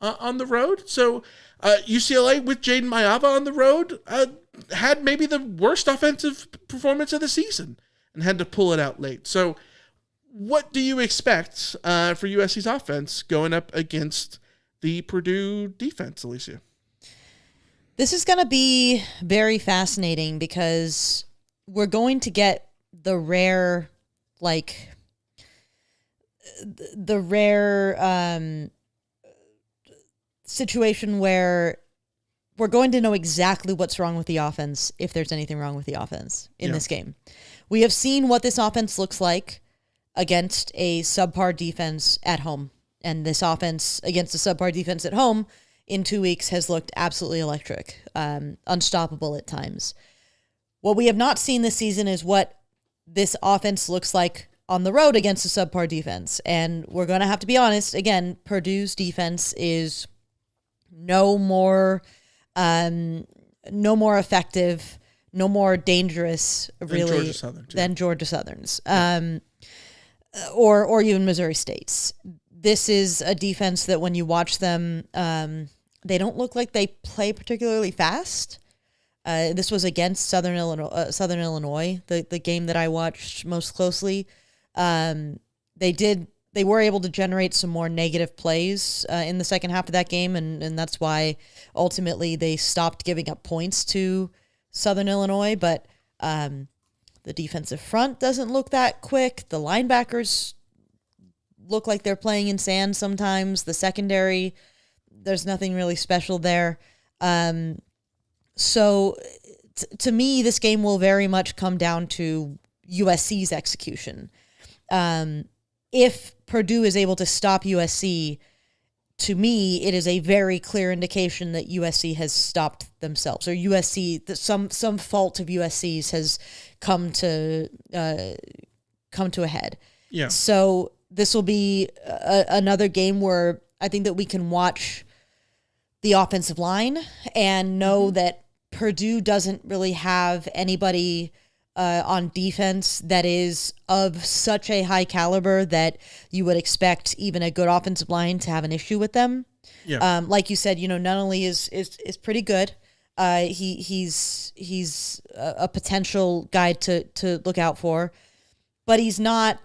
on the road. So UCLA with Jaden Mayava on the road had maybe the worst offensive performance of the season and had to pull it out late. So what do you expect for USC's offense going up against the Purdue defense, Alicia? This is going to be very fascinating because we're going to get the rare situation where we're going to know exactly what's wrong with the offense if there's anything wrong with the offense in this game. We have seen what this offense looks like against a subpar defense at home. And this offense against a subpar defense at home in 2 weeks has looked absolutely electric, unstoppable at times. What we have not seen this season is what this offense looks like on the road against a subpar defense. And we're going to have to be honest. Again, Purdue's defense is no more effective, no more dangerous, really, than Georgia Southern's, or even Missouri State's. this is a defense that when you watch them, they don't look like they play particularly fast. This was against Southern Illinois, the game that I watched most closely. They were able to generate some more negative plays in the second half of that game, and that's why ultimately they stopped giving up points to Southern Illinois. But the defensive front doesn't look that quick. The linebackers look like they're playing in sand sometimes. The secondary, there's nothing really special there. So to me, this game will very much come down to USC's execution. If Purdue is able to stop USC, to me, it is a very clear indication that USC has stopped themselves, or USC, some fault of USC's has come to a head. Yeah. So this will be another game where I think that we can watch the offensive line and know that Purdue doesn't really have anybody on defense that is of such a high caliber that you would expect even a good offensive line to have an issue with them. Yeah. Like you said, not only is pretty good, he's a potential guy to look out for, but he's not,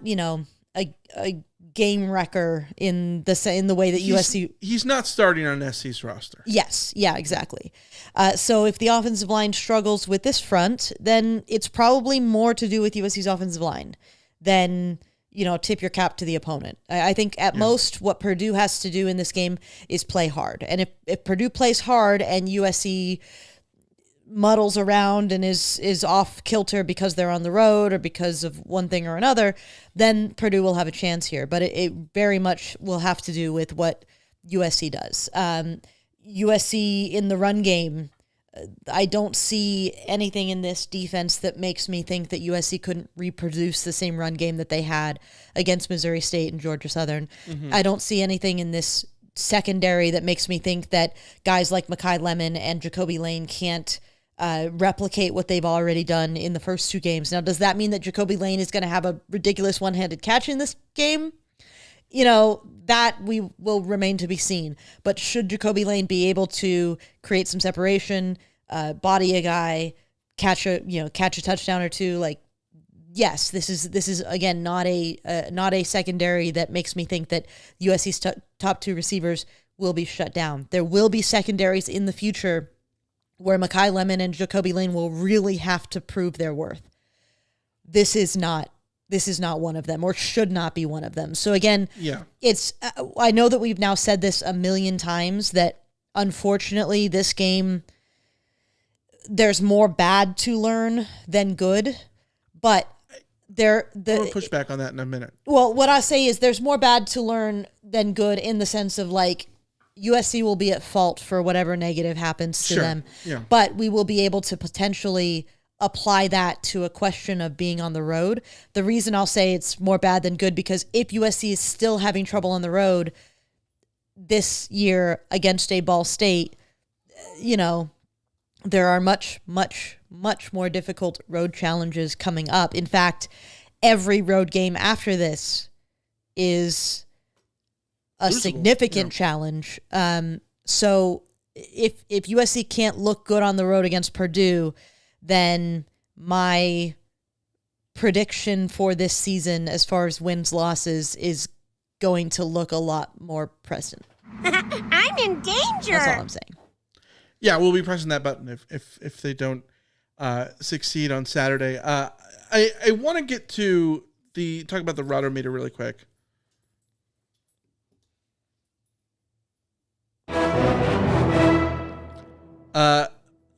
a game wrecker in the way that USC. He's not starting on SC's roster. Yes. Yeah, exactly. So if the offensive line struggles with this front, then it's probably more to do with USC's offensive line than, tip your cap to the opponent. I think at most what Purdue has to do in this game is play hard. And if Purdue plays hard and USC muddles around and is off kilter because they're on the road or because of one thing or another, then Purdue will have a chance here. But it very much will have to do with what USC does. USC in the run game, I don't see anything in this defense that makes me think that USC couldn't reproduce the same run game that they had against Missouri State and Georgia Southern. Mm-hmm. I don't see anything in this secondary that makes me think that guys like Makai Lemon and Jacoby Lane can't replicate what they've already done in the first two games. Now, does that mean that Jacoby Lane is going to have a ridiculous one-handed catch in this game? That we will remain to be seen. But should Jacoby Lane be able to create some separation, body a guy, catch a touchdown or two? Like, yes, this is again not a secondary that makes me think that USC's top two receivers will be shut down. There will be secondaries in the future where Makai Lemon and Jacoby Lane will really have to prove their worth. This is not one of them, or should not be one of them. So again, it's I know that we've now said this a million times that unfortunately this game, there's more bad to learn than good, but I'll push back on that in a minute. Well, what I say is there's more bad to learn than good in the sense of like USC will be at fault for whatever negative happens to them, but we will be able to potentially apply that to a question of being on the road. The reason I'll say it's more bad than good, because if USC is still having trouble on the road this year against a Ball State, there are much, much, much more difficult road challenges coming up. In fact, every road game after this is a significant challenge. So if USC can't look good on the road against Purdue, then my prediction for this season as far as wins, losses is going to look a lot more present. I'm in danger. That's all I'm saying. Yeah, we'll be pressing that button if they don't succeed on Saturday. I want to get to talk about the Rotometer really quick.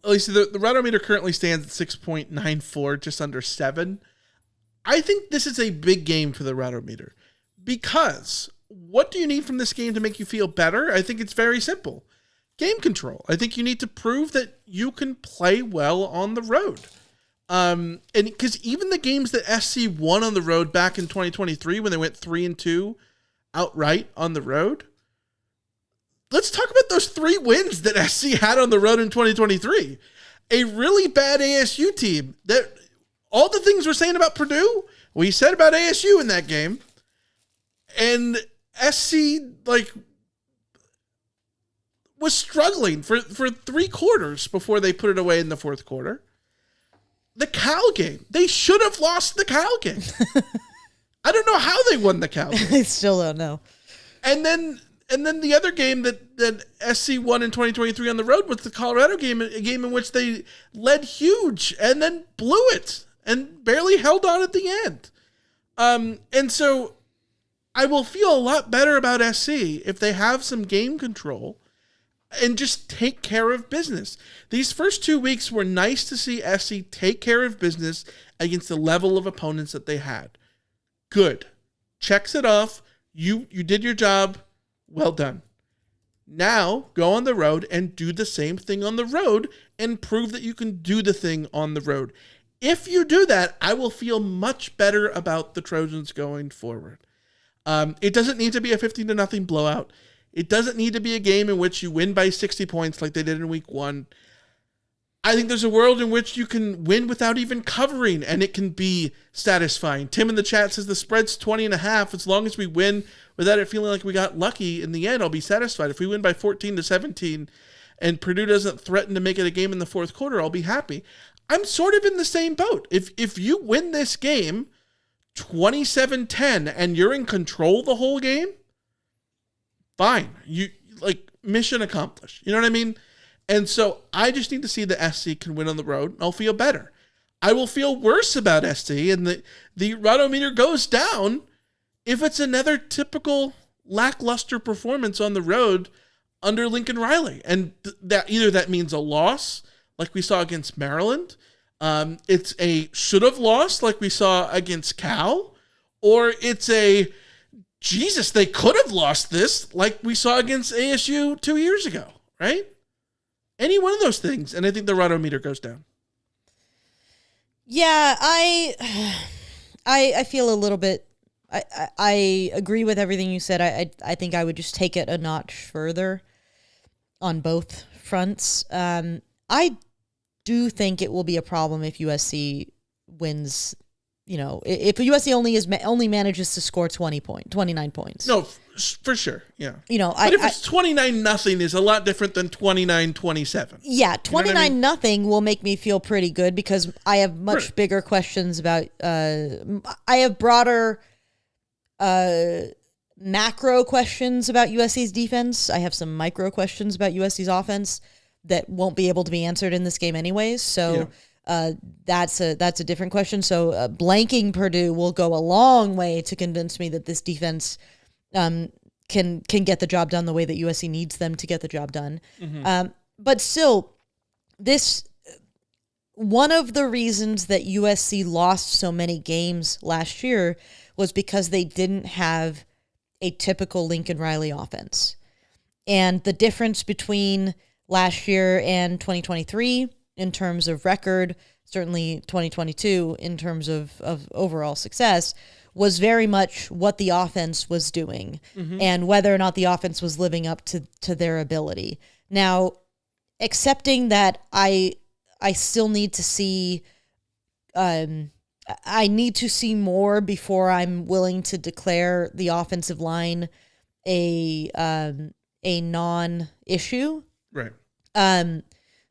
Lisa, the Rotometer currently stands at 6.94, just under 7. I think this is a big game for the Rotometer, because what do you need from this game to make you feel better? I think it's very simple. Game control. I think you need to prove that you can play well on the road. And because even the games that SC won on the road back in 2023, when they went 3-2 outright on the road, let's talk about those 3 wins that SC had on the road in 2023. A really bad ASU team that all the things we're saying about Purdue, we said about ASU in that game. And SC was struggling for 3 quarters before they put it away in the fourth quarter. The Cal game, they should have lost the Cal game. I don't know how they won the Cal game. I still don't know. And then the other game that SC won in 2023 on the road was the Colorado game, a game in which they led huge and then blew it and barely held on at the end. And so I will feel a lot better about SC if they have some game control and just take care of business. These first 2 weeks were nice to see SC take care of business against the level of opponents that they had. Good. Checks it off. You did your job. Well done. Now go on the road and do the same thing on the road and prove that you can do the thing on the road. If you do that, I will feel much better about the Trojans going forward. It doesn't need to be a 15-0 blowout. It doesn't need to be a game in which you win by 60 points like they did in week 1. I think there's a world in which you can win without even covering, and it can be satisfying. Tim in the chat says the spread's 20.5. As long as we win without it feeling like we got lucky in the end, I'll be satisfied. If we win by 14-17 and Purdue doesn't threaten to make it a game in the fourth quarter, I'll be happy. I'm sort of in the same boat. If you win this game 27-10 and you're in control the whole game, fine. You mission accomplished. You know what I mean? And so I just need to see the SC can win on the road, and I'll feel better. I will feel worse about SC, and the Rotometer goes down if it's another typical lackluster performance on the road under Lincoln Riley. And that either that means a loss, like we saw against Maryland, it's a should have lost, like we saw against Cal, or it's a Jesus, they could have lost this, like we saw against ASU 2 years ago, right? Any one of those things, and I think the Rotometer goes down. Yeah, I feel a little bit. I agree with everything you said. I think I would just take it a notch further on both fronts. I do think it will be a problem if USC wins. You know, if USC only manages to score 29 points. No, for sure, yeah. You know, but if it's 29-0 is a lot different than 29-27. Yeah, 29-0 will make me feel pretty good because I have much bigger questions about. I have broader macro questions about USC's defense. I have some micro questions about USC's offense that won't be able to be answered in this game anyways. So. Yeah. That's a different question. So blanking Purdue will go a long way to convince me that this defense can get the job done the way that USC needs them to get the job done. Mm-hmm. But still, one of the reasons that USC lost so many games last year was because they didn't have a typical Lincoln Riley offense. And the difference between last year and 2023 in terms of record, certainly 2022 in terms of overall success, was very much what the offense was doing and whether or not the offense was living up to their ability. Now, accepting that I still need to see I need to see more before I'm willing to declare the offensive line a non-issue. Right.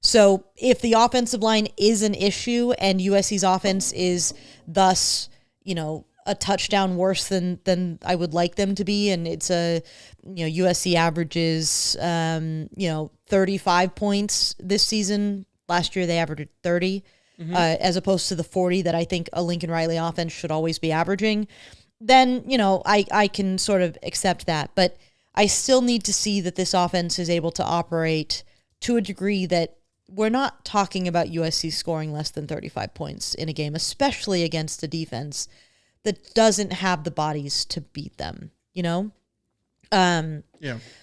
So if the offensive line is an issue and USC's offense is thus, a touchdown worse than I would like them to be, and it's USC averages 35 points this season. Last year they averaged 30, as opposed to the 40 that I think a Lincoln Riley offense should always be averaging. Then I can sort of accept that, but I still need to see that this offense is able to operate to a degree that we're not talking about USC scoring less than 35 points in a game, especially against a defense that doesn't have the bodies to beat them, Yeah.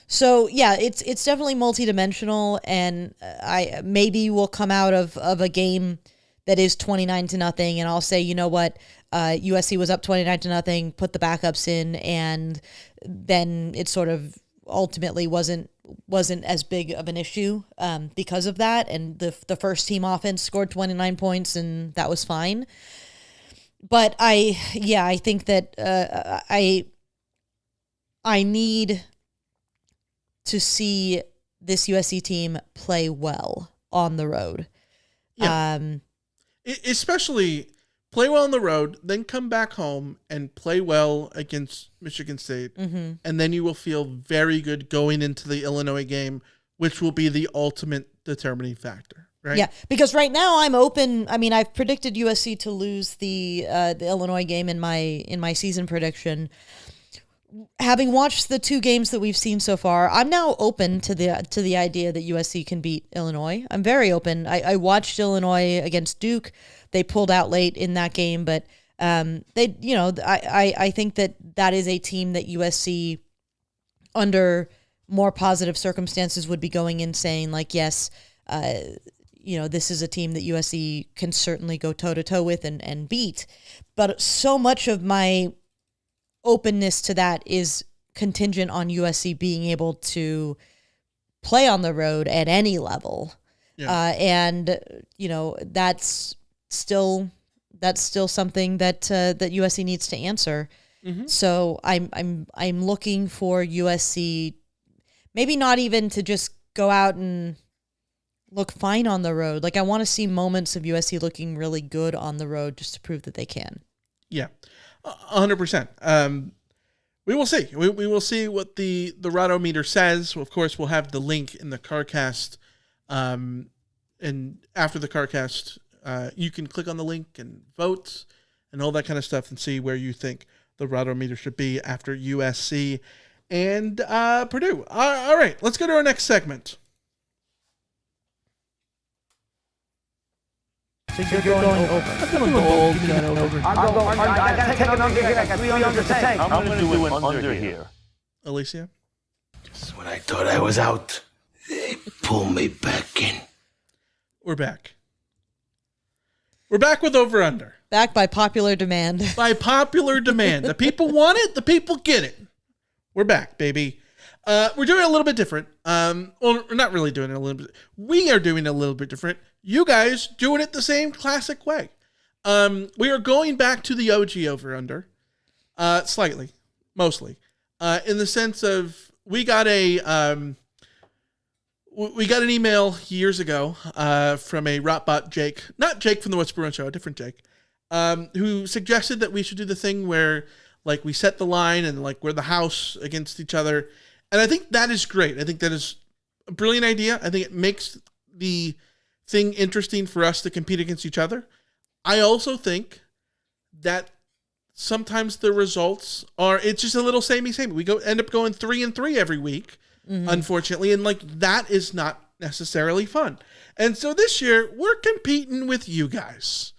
So yeah, it's definitely multidimensional, and I maybe will come out of a game that is 29-0, and I'll say, you know what, USC was up 29-0, put the backups in, and then it sort of ultimately wasn't as big of an issue because of that, and the first team offense scored 29 points, and that was fine. But I think that I need to see this USC team play well on the road. Yeah. Especially play well on the road, then come back home and play well against Michigan State. Mm-hmm. And then you will feel very good going into the Illinois game, which will be the ultimate determining factor, right? Yeah, because right now I'm open. I mean, I've predicted USC to lose the Illinois game in my season prediction. Having watched the 2 games that we've seen so far, I'm now open to the idea that USC can beat Illinois. I'm very open. I watched Illinois against Duke. They pulled out late in that game, but I think that is a team that USC, under more positive circumstances, would be going in saying like, yes, this is a team that USC can certainly go toe to toe with and beat. But so much of my openness to that is contingent on USC being able to play on the road at any level. Yeah. And that's still something that USC needs to answer. Mm-hmm. So I'm looking for USC, maybe not even to just go out and look fine on the road. Like, I want to see moments of USC looking really good on the road just to prove that they can. Yeah, 100%. We will see. We will see what the Rotometer says. Of course, we'll have the link in the CarCast. And after the CarCast, you can click on the link and vote and all that kind of stuff and see where you think the Rotometer should be after USC and Purdue. All right, let's go to our next segment. So you're going over. I'm doing bold, get over. I gotta take an under here. I got 3 under to take. I'm gonna do an under here. Alicia? Just when I thought I was out, they pull me back in. We're back. We're back with Over Under. Back by popular demand. By popular demand. The people want it, the people get it. We're back, baby. We're doing it a little bit different. Well, we're not really doing it a little bit. We are doing it a little bit different. You guys doing it the same classic way. We are going back to the OG Over Under. Slightly. Mostly. In the sense of we got an email years ago from a Rotbot Jake, not Jake from the Whisperer Show, a different Jake, who suggested that we should do the thing where like we set the line and like we're the house against each other. And I think that is great. I think that is a brilliant idea. I think it makes the thing interesting for us to compete against each other. I also think that sometimes the results it's just a little samey. We end up going 3-3 every week, unfortunately, and like that is not necessarily fun. And so this year we're competing with you guys.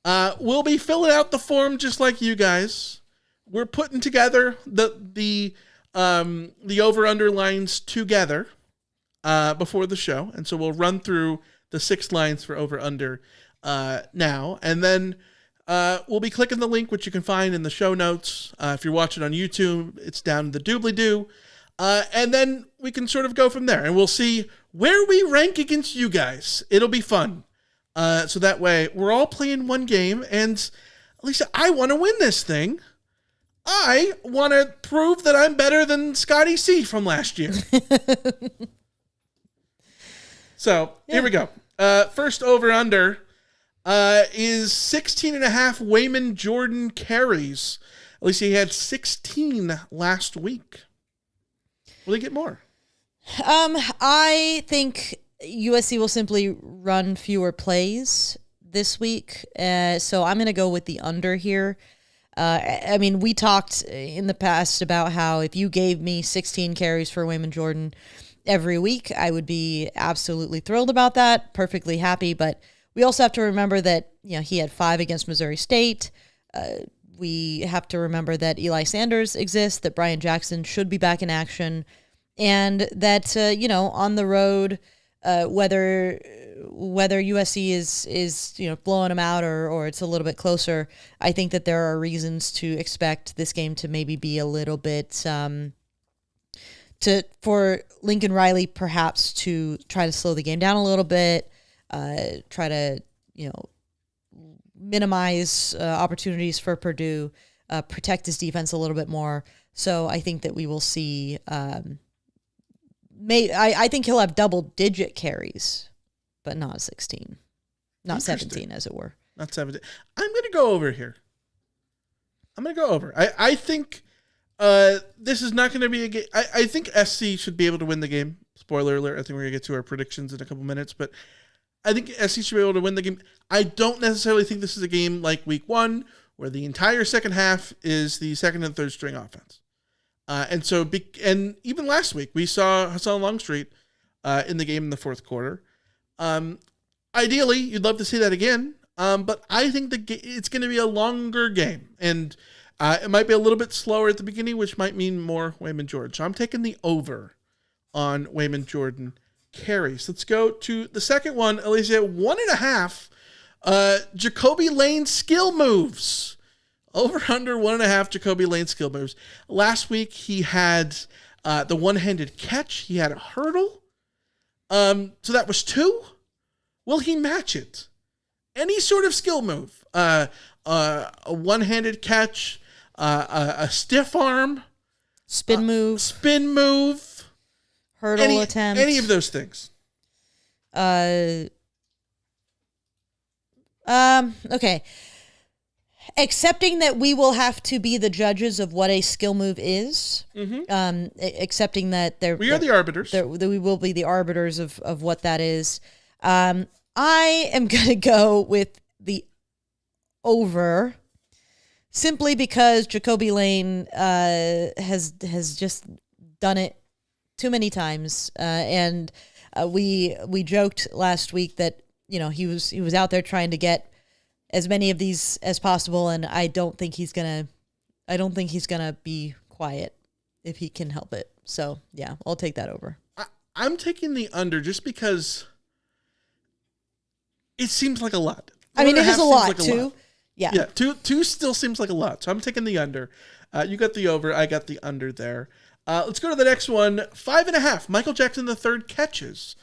We'll be filling out the form just like you guys. We're putting together the over-under lines together before the show, and so we'll run through the 6 lines for over-under now, and then we'll be clicking the link, which you can find in the show notes. If you're watching on YouTube, it's down in the doobly-doo, and then we can sort of go from there, and we'll see where we rank against you guys. It'll be fun. So that way, we're all playing one game, and Lisa, I want to win this thing. I want to prove that I'm better than Scotty C from last year. So, Here we go. First over-under is 16.5 Wayman Jordan carries. At least he had 16 last week. Will he get more? I think USC will simply run fewer plays this week. So I'm going to go with the under here. I mean, we talked in the past about how if you gave me 16 carries for Wayman Jordan every week, I would be absolutely thrilled about that, perfectly happy. But we also have to remember that he had 5 against Missouri State. We have to remember that Eli Sanders exists, that Brian Jackson should be back in action, and that on the road, whether USC is blowing them out or it's a little bit closer, I think that there are reasons to expect this game to maybe be a little bit for Lincoln Riley perhaps to try to slow the game down a little bit, try to minimize opportunities for Purdue, protect his defense a little bit more. So I think that we will see. I think he'll have double-digit carries, but not 16, not 17, as it were. Not 17. I'm going to go over here. I think this is not going to be a game. I think SC should be able to win the game. Spoiler alert. I think we're going to get to our predictions in a couple minutes, but I think SC should be able to win the game. I don't necessarily think this is a game like week 1 where the entire second half is the second and third string offense. And even last week, we saw Hassan Longstreet in the game in the fourth quarter. Ideally, you'd love to see that again, but I think it's going to be a longer game, and it might be a little bit slower at the beginning, which might mean more Wayman Jordan. So I'm taking the over on Wayman Jordan carries. Let's go to the second one, Alicia, 1.5. Jacoby Lane skill moves. Over under 1.5 Jacoby Lane skill moves. Last week he had the one-handed catch. He had a hurdle. So that was 2. Will he match it? Any sort of skill move. A one-handed catch. A stiff arm. Spin move. Hurdle attempt. Any of those things. Okay. Accepting that we will have to be the judges of what a skill move is, accepting that we are the arbiters. That we will be the arbiters of what that is. I am going to go with the over, simply because Jacoby Lane has just done it too many times, and we joked last week that he was out there trying to get as many of these as possible, and I don't think he's gonna be quiet if he can help it. So yeah, I'll take that over. I'm taking the under just because it seems like a lot. I mean, it is a lot too. Yeah. Two still seems like a lot, so I'm taking the under. You got the over, I got the under there. Let's go to the next one. 5.5. Michael Jackson III catches.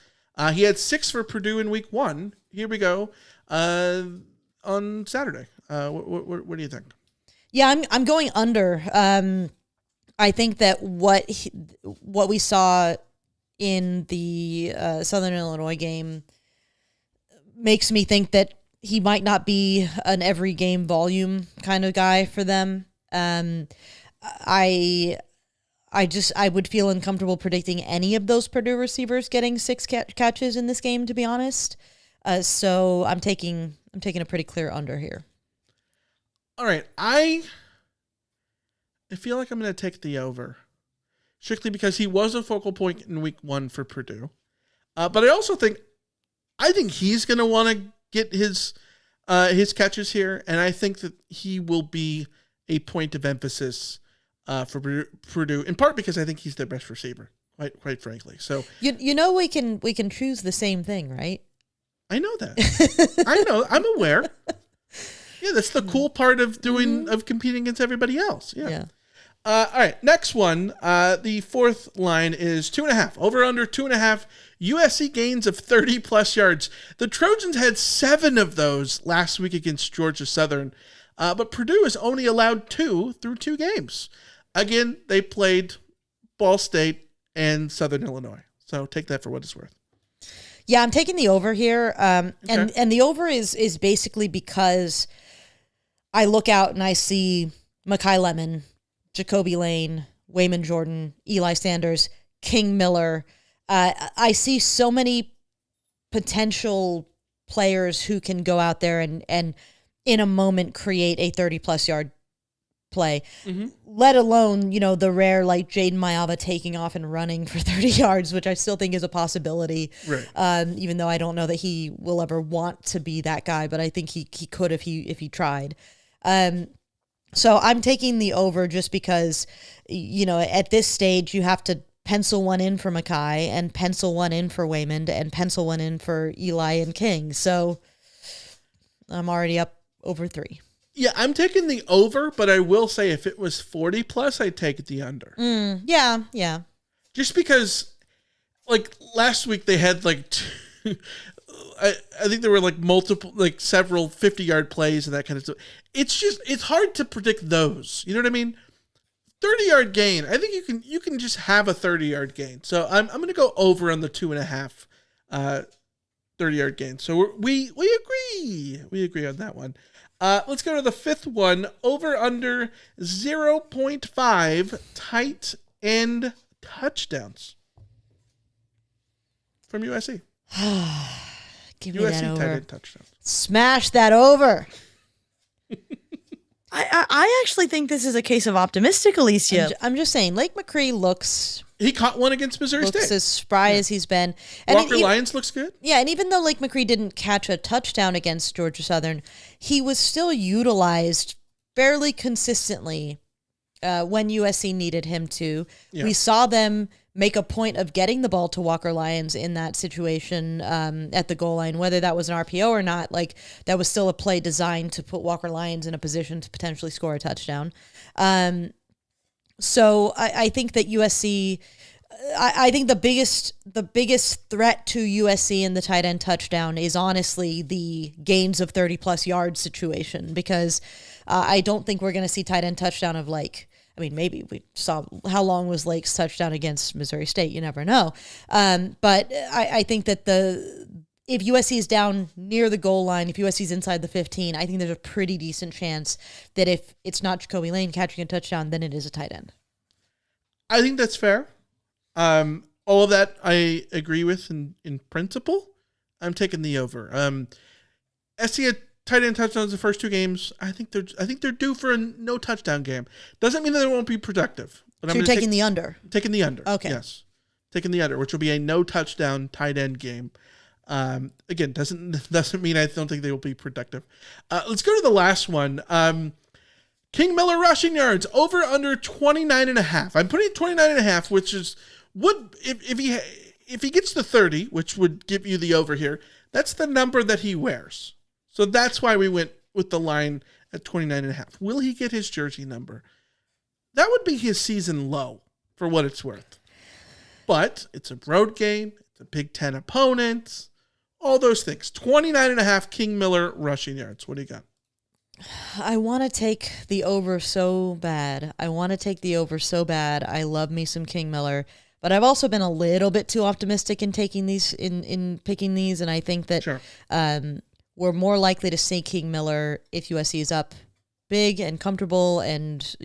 He had 6 for Purdue in week 1. Here we go. On Saturday. What do you think? Yeah, I'm going under. I think that what we saw in the Southern Illinois game makes me think that he might not be an every game volume kind of guy for them. I would feel uncomfortable predicting any of those Purdue receivers getting 6 catches in this game, to be honest. So I'm taking a pretty clear under here. All right, I feel like I'm going to take the over, strictly because he was a focal point in week 1 for Purdue. But I also think he's going to want to get his catches here, and I think that he will be a point of emphasis for Purdue, in part because I think he's their best receiver, quite frankly. So we can choose the same thing, right? I know that. I know. I'm aware. Yeah, that's the cool part of of competing against everybody else. Yeah. All right, next one. The fourth line is 2.5. Over under 2.5 USC gains of 30+ yards. The Trojans had 7 of those last week against Georgia Southern, but Purdue is only allowed 2 through 2 games. Again, they played Ball State and Southern Illinois. So take that for what it's worth. Yeah, I'm taking the over here. And the over is basically because I look out and I see Mekhi Lemon, Jacoby Lane, Wayman Jordan, Eli Sanders, King Miller. I see so many potential players who can go out there and in a moment create a 30+ yard play, let alone, the rare like Jaden Mayava taking off and running for 30 yards, which I still think is a possibility. Right. Even though I don't know that he will ever want to be that guy, but I think he could if he tried. So I'm taking the over just because, at this stage you have to pencil one in for Mekhi and pencil one in for Waymond and pencil one in for Eli and King. So I'm already up over 3. Yeah, I'm taking the over, but I will say if it was 40+, I'd take the under. Yeah. Just because, like, last week they had, like, I think there were, like, several 50-yard plays and that kind of stuff. It's hard to predict those. You know what I mean? 30-yard gain. I think you can just have a 30-yard gain. So I'm going to go over on the 2.5 30-yard gain. So we agree. We agree on that one. Let's go to the fifth one. Over under 0.5 tight end touchdowns from USC. Give me USC that over. tight end touchdowns. Smash that over. I actually think this is a case of optimistic, Alicia. I'm just saying, Lake McCree looks He caught one against Missouri State. as spry as he's been. And Walker Lyons looks good. Yeah, and even though Lake McCree didn't catch a touchdown against Georgia Southern, he was still utilized fairly consistently when USC needed him to. Yeah. We saw them make a point of getting the ball to Walker Lyons in that situation at the goal line, whether that was an RPO or not. Like, that was still a play designed to put Walker Lyons in a position to potentially score a touchdown. So I think that USC, I think the biggest threat to USC in the tight end touchdown is honestly the gains of 30-plus yards situation, because I don't think we're going to see tight end touchdown of like, I mean, maybe we saw how long was Lake's touchdown against Missouri State. You never know. But I think that if USC is down near the goal line, if USC is inside the 15, I think there's a pretty decent chance that if it's not Jacoby Lane catching a touchdown, then it is a tight end. I think that's fair. All of that I agree with in principle. I'm taking the over. SC had tight end touchdowns the first two games. I think they're due for a no touchdown game. Doesn't mean that it won't be productive. But so you're taking the under. Taking the under. Okay. Yes. Taking the under, which will be a no touchdown tight end game. Again, doesn't mean I don't think they will be productive. Let's go to the last one. King Miller rushing yards over under 29.5. I'm putting 29.5, which is if he gets to 30, which would give you the over here. That's the number that he wears. So that's why we went with the line at 29.5. Will he get his jersey number? That would be his season low for what it's worth. But it's a road game. It's a Big Ten opponent. All those things. 29.5 King Miller rushing yards. What do you got? I want to take the over so bad. I love me some King Miller. But I've also been a little bit too optimistic in taking these, in picking these. And I think that we're more likely to see King Miller if USC is up big and comfortable and,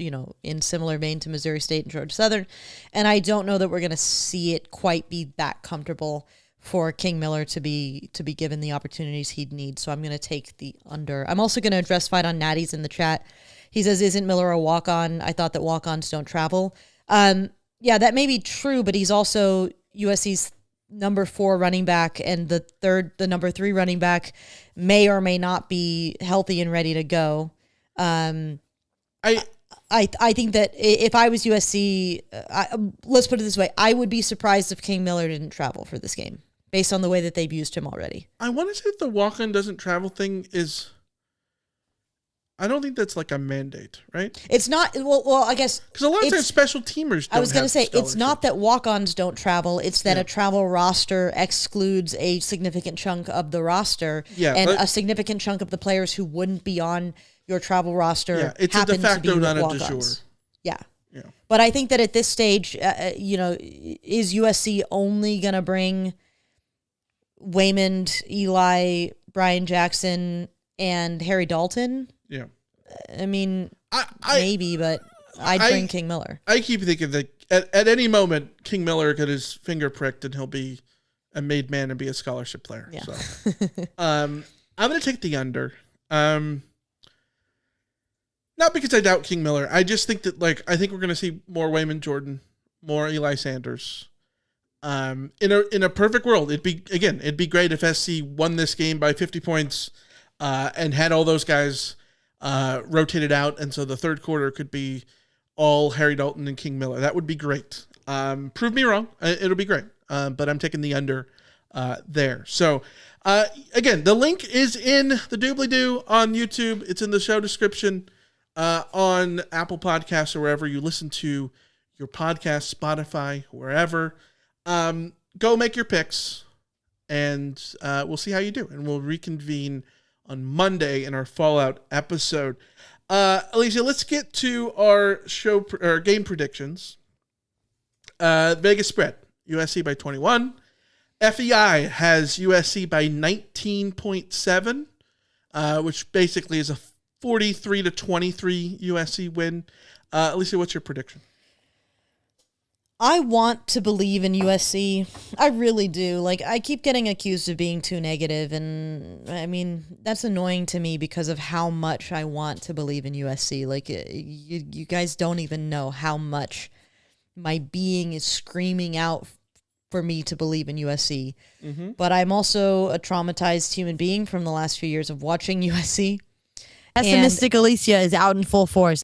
in similar vein to Missouri State and Georgia Southern. And I don't know that we're going to see it quite be that comfortable for King Miller to be given the opportunities he'd need. So I'm going to take the under. I'm also going to address Fight on Natty's in the chat. He says, isn't Miller a walk-on? I thought that walk-ons don't travel. Yeah, that may be true, but he's also USC's number 4 running back, and the number 3 running back may or may not be healthy and ready to go. I think that if I was USC, let's put it this way, I would be surprised if King Miller didn't travel for this game, based on the way that they've used him already. I want to say the walk-on doesn't travel thing is, I don't think that's like a mandate, right? It's not. Well, I guess because a lot of times special teamers don't. I was going to say it's not that walk-ons don't travel. It's that a travel roster excludes a significant chunk of the roster, and a significant chunk of the players who wouldn't be on your travel roster. Yeah, it's a de facto, not a de jure. Yeah. But I think that at this stage, is USC only going to bring Waymond, Eli, Brian Jackson, and Harry Dalton? Yeah. I mean, maybe, but I'd bring King Miller. I keep thinking that at any moment, King Miller got his finger pricked and he'll be a made man and be a scholarship player. Yeah. So, I'm going to take the under. Not because I doubt King Miller. I just think that, I think we're going to see more Waymond Jordan, more Eli Sanders. In a perfect world, it'd be great if SC won this game by 50 points and had all those guys rotated out, and so the third quarter could be all Harry Dalton and King Miller. That would be great. Prove me wrong. It'll be great. But I'm taking the under there. So, again, the link is in the doobly-doo on YouTube. It's in the show description on Apple Podcasts or wherever you listen to your podcast, Spotify, wherever. Go make your picks, and we'll see how you do. And we'll reconvene on Monday in our Fallout episode. Alicia, let's get to our game predictions. Vegas spread, USC by 21. FEI has USC by 19.7, which basically is a 43-23 USC win. Alicia, what's your prediction? I want to believe in USC. I really do. Like, I keep getting accused of being too negative, and I mean, that's annoying to me because of how much I want to believe in USC. Like, you guys don't even know how much my being is screaming out for me to believe in USC. Mm-hmm. But I'm also a traumatized human being from the last few years of watching USC. Pessimistic Alicia is out in full force.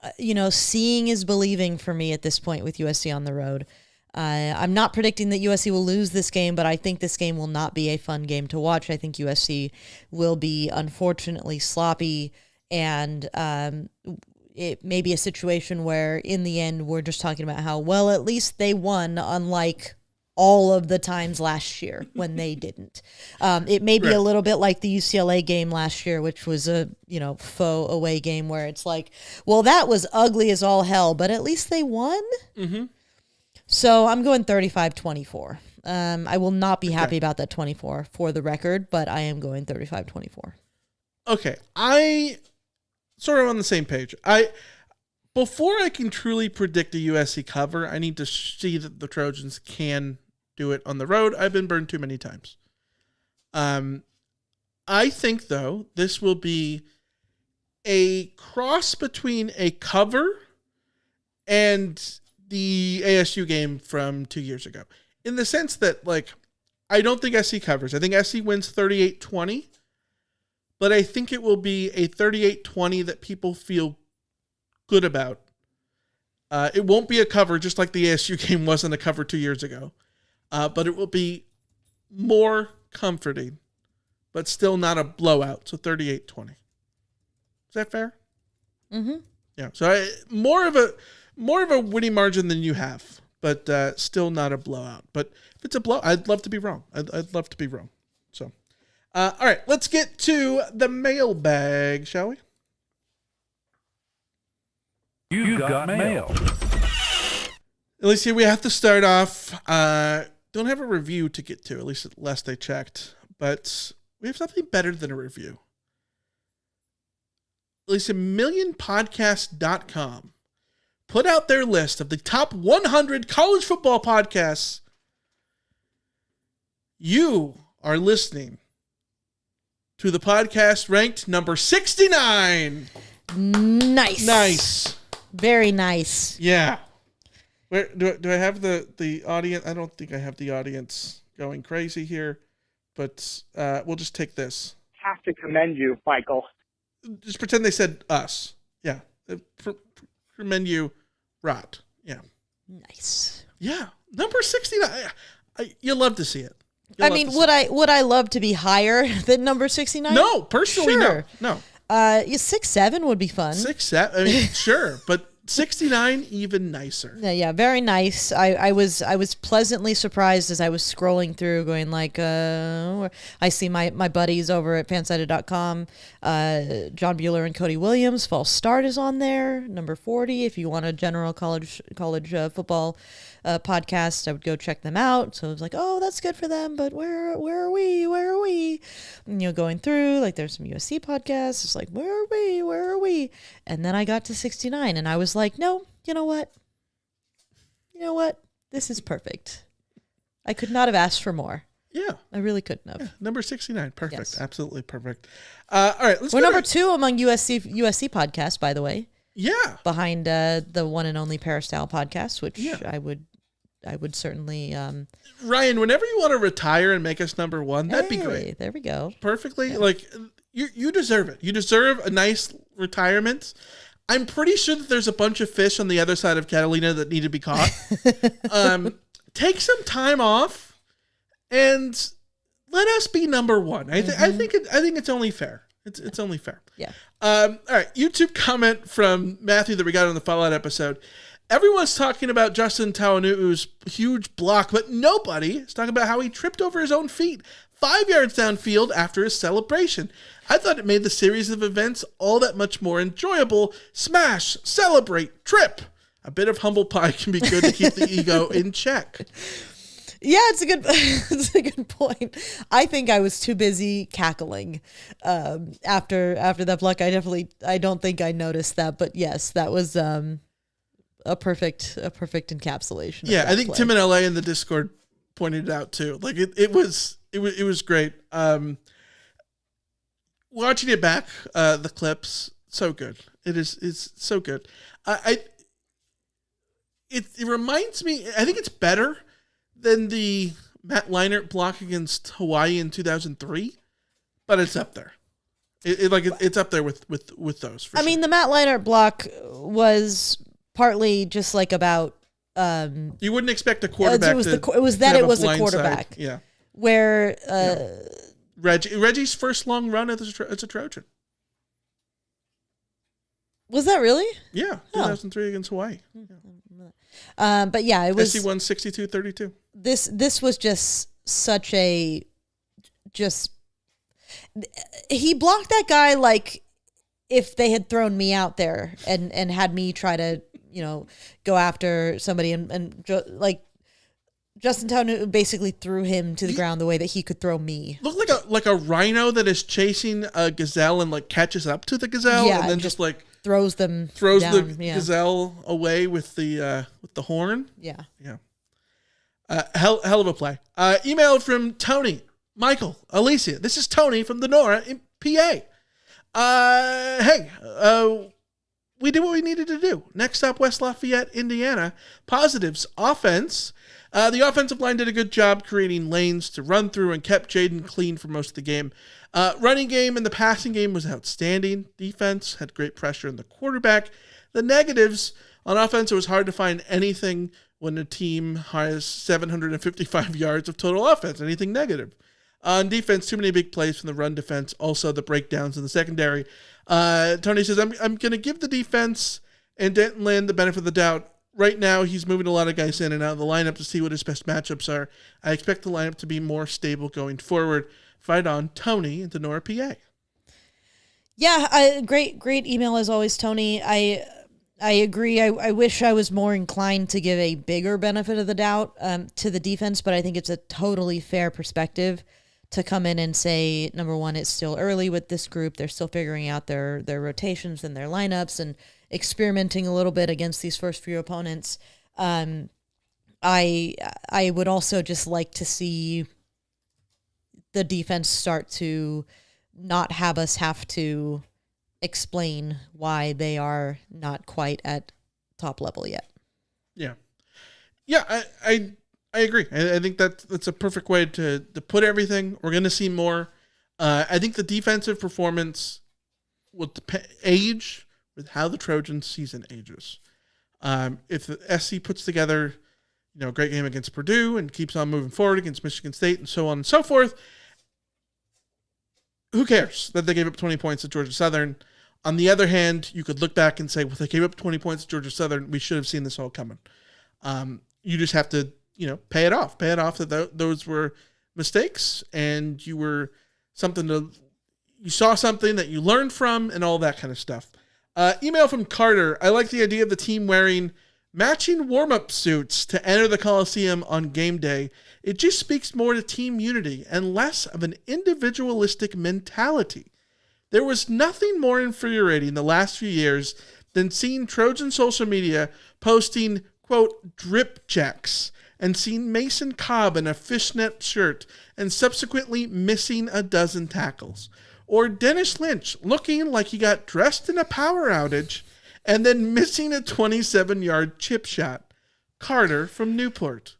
Seeing is believing for me at this point with USC on the road. I'm not predicting that USC will lose this game, but I think this game will not be a fun game to watch. I think USC will be unfortunately sloppy, and it may be a situation where in the end we're just talking about how, well, at least they won, unlike all of the times last year when they didn't. It may be a little bit like the UCLA game last year, which was a faux away game where it's like, well, that was ugly as all hell, but at least they won. Mm-hmm. So I'm going 35-24. I will not be happy about that 24 for the record, but I am going 35-24. Okay, I sort of on the same page. Before I can truly predict a USC cover, I need to see that the Trojans can do it on the road. I've been burned too many times. I think, though, this will be a cross between a cover and the ASU game from 2 years ago. In the sense that, I don't think SC covers. I think SC wins 38-20. But I think it will be a 38-20 that people feel good about. It won't be a cover, just like the ASU game wasn't a cover 2 years ago. But it will be more comforting, but still not a blowout. So 38-20. Is that fair? Mm-hmm. Yeah. So more of a winning margin than you have, but still not a blowout. But if it's a blowout, I'd love to be wrong. I'd love to be wrong. So, all right, let's get to the mailbag, shall we? You got mail. Alicia, we have to start off. Don't have a review to get to, at least last I checked, but we have something better than a review. Alicia, millionpodcast.com put out their list of the top 100 college football podcasts. You are listening to the podcast ranked number 69. Nice. Very nice. Yeah. Where do I have the audience? I don't think I have the audience going crazy here, but we'll just take this. Have to commend you, Michael. Just pretend they said us. Yeah. Commend you, Rot. Yeah. Nice. Yeah. Number 69. You love to see it. Would I love to be higher than number 69? No, personally, sure. No. 6-7 would be fun. 6-7. I mean, sure, but 69 even nicer. Yeah, very nice. I was pleasantly surprised as I was scrolling through, going like, I see my buddies over at fansided.com. John Bueller and Cody Williams. False Start is on there, number 40. If you want a general college football podcast, I would go check them out. So I was like, oh, that's good for them, but where are we? And, going through, like, there's some USC podcasts. It's like, where are we? And then I got to 69, and I was like, no, you know what? This is perfect. I could not have asked for more. Yeah. I really couldn't have. Yeah, number 69. Perfect. Yes. Absolutely perfect. All right. We're number 2 among USC podcasts, by the way. Yeah. Behind the one and only Peristyle podcast, which yeah. I would certainly... Ryan, whenever you want to retire and make us number 1, that'd be great. There we go. Perfectly. Yeah. Like, you deserve it. You deserve a nice retirement. I'm pretty sure that there's a bunch of fish on the other side of Catalina that need to be caught. Take some time off and let us be number 1. I think it's only fair. It's only fair. Yeah. All right. YouTube comment from Matthew that we got on the Fallout episode. Everyone's talking about Justin Tawanu'u's huge block, but nobody is talking about how he tripped over his own feet. 5 yards downfield after a celebration. I thought it made the series of events all that much more enjoyable. Smash, celebrate, trip. A bit of humble pie can be good to keep the ego in check. Yeah, it's a good point. I think I was too busy cackling after that block. I don't think I noticed that, but yes, that was a perfect encapsulation. Yeah, I think Tim in LA in the Discord pointed it out too. Like it was great. Watching it back, the clips, so good. It's so good. It reminds me. I think it's better than the Matt Leinart block against Hawaii in 2003, but it's up there. It's up there with those. I mean, the Matt Leinart block was partly just like about. You wouldn't expect a quarterback. It was a quarterback. Side. Yeah. Where Reggie's first long run as a Trojan. Was that really? Yeah, 2003 against Hawaii. But yeah, it was. SC won 62-32. This was just such a he blocked that guy like if they had thrown me out there and had me try to go after somebody and like Justin Town basically threw him to the ground the way that he could throw me. Looked like a rhino that is chasing a gazelle and like catches up to the gazelle and then just like throws down, the gazelle away with the horn. Yeah. Hell of a play. Email from Tony, Michael, Alicia. This is Tony from the Nora in PA. Hey, we did what we needed to do. Next stop, West Lafayette, Indiana. Positives, offense. The offensive line did a good job creating lanes to run through and kept Jaden clean for most of the game. Running game and the passing game was outstanding. Defense had great pressure on the quarterback. The negatives, on offense, it was hard to find anything when a team has 755 yards of total offense, anything negative. On defense, too many big plays from the run defense. Also, the breakdowns in the secondary. Tony says, I'm going to give the defense and Denton Lynn the benefit of the doubt. Right now, he's moving a lot of guys in and out of the lineup to see what his best matchups are. I expect the lineup to be more stable going forward. Fight on, Tony in Denora, PA. Yeah, great email as always, Tony. I agree. I wish I was more inclined to give a bigger benefit of the doubt to the defense, but I think it's a totally fair perspective to come in and say, number one, it's still early with this group. They're still figuring out their rotations and their lineups and experimenting a little bit against these first few opponents. I would also just like to see the defense start to not have us have to explain why they are not quite at top level yet. Yeah. I agree. I think that's a perfect way to put everything. We're going to see more. I think the defensive performance will age with how the Trojans season ages. If the SC puts together, a great game against Purdue and keeps on moving forward against Michigan State and so on and so forth, who cares that they gave up 20 points at Georgia Southern? On the other hand, you could look back and say, well, they gave up 20 points at Georgia Southern. We should have seen this all coming. You just have to, pay it off. Pay it off that those were mistakes and you saw something that you learned from and all that kind of stuff. Email from Carter. I like the idea of the team wearing matching warm-up suits to enter the Coliseum on game day. It just speaks more to team unity and less of an individualistic mentality. There was nothing more infuriating the last few years than seeing Trojan social media posting, quote, drip checks and seeing Mason Cobb in a fishnet shirt and subsequently missing a dozen tackles. Or Dennis Lynch looking like he got dressed in a power outage and then missing a 27-yard chip shot. Carter from Newport.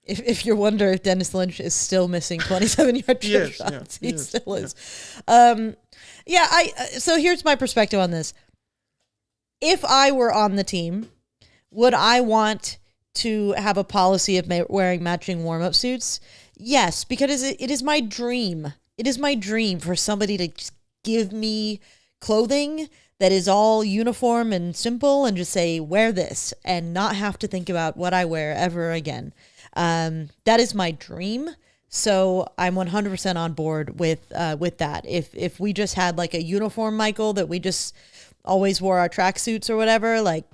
If you wonder if Dennis Lynch is still missing 27-yard chip shots, he still is. So here's my perspective on this. If I were on the team, would I want to have a policy of wearing matching warm-up suits? Yes, because it is my dream. It is my dream for somebody to just give me clothing that is all uniform and simple and just say, wear this and not have to think about what I wear ever again. That is my dream. So I'm 100% on board with that. If we just had like a uniform, Michael, that we just always wore our tracksuits or whatever, like,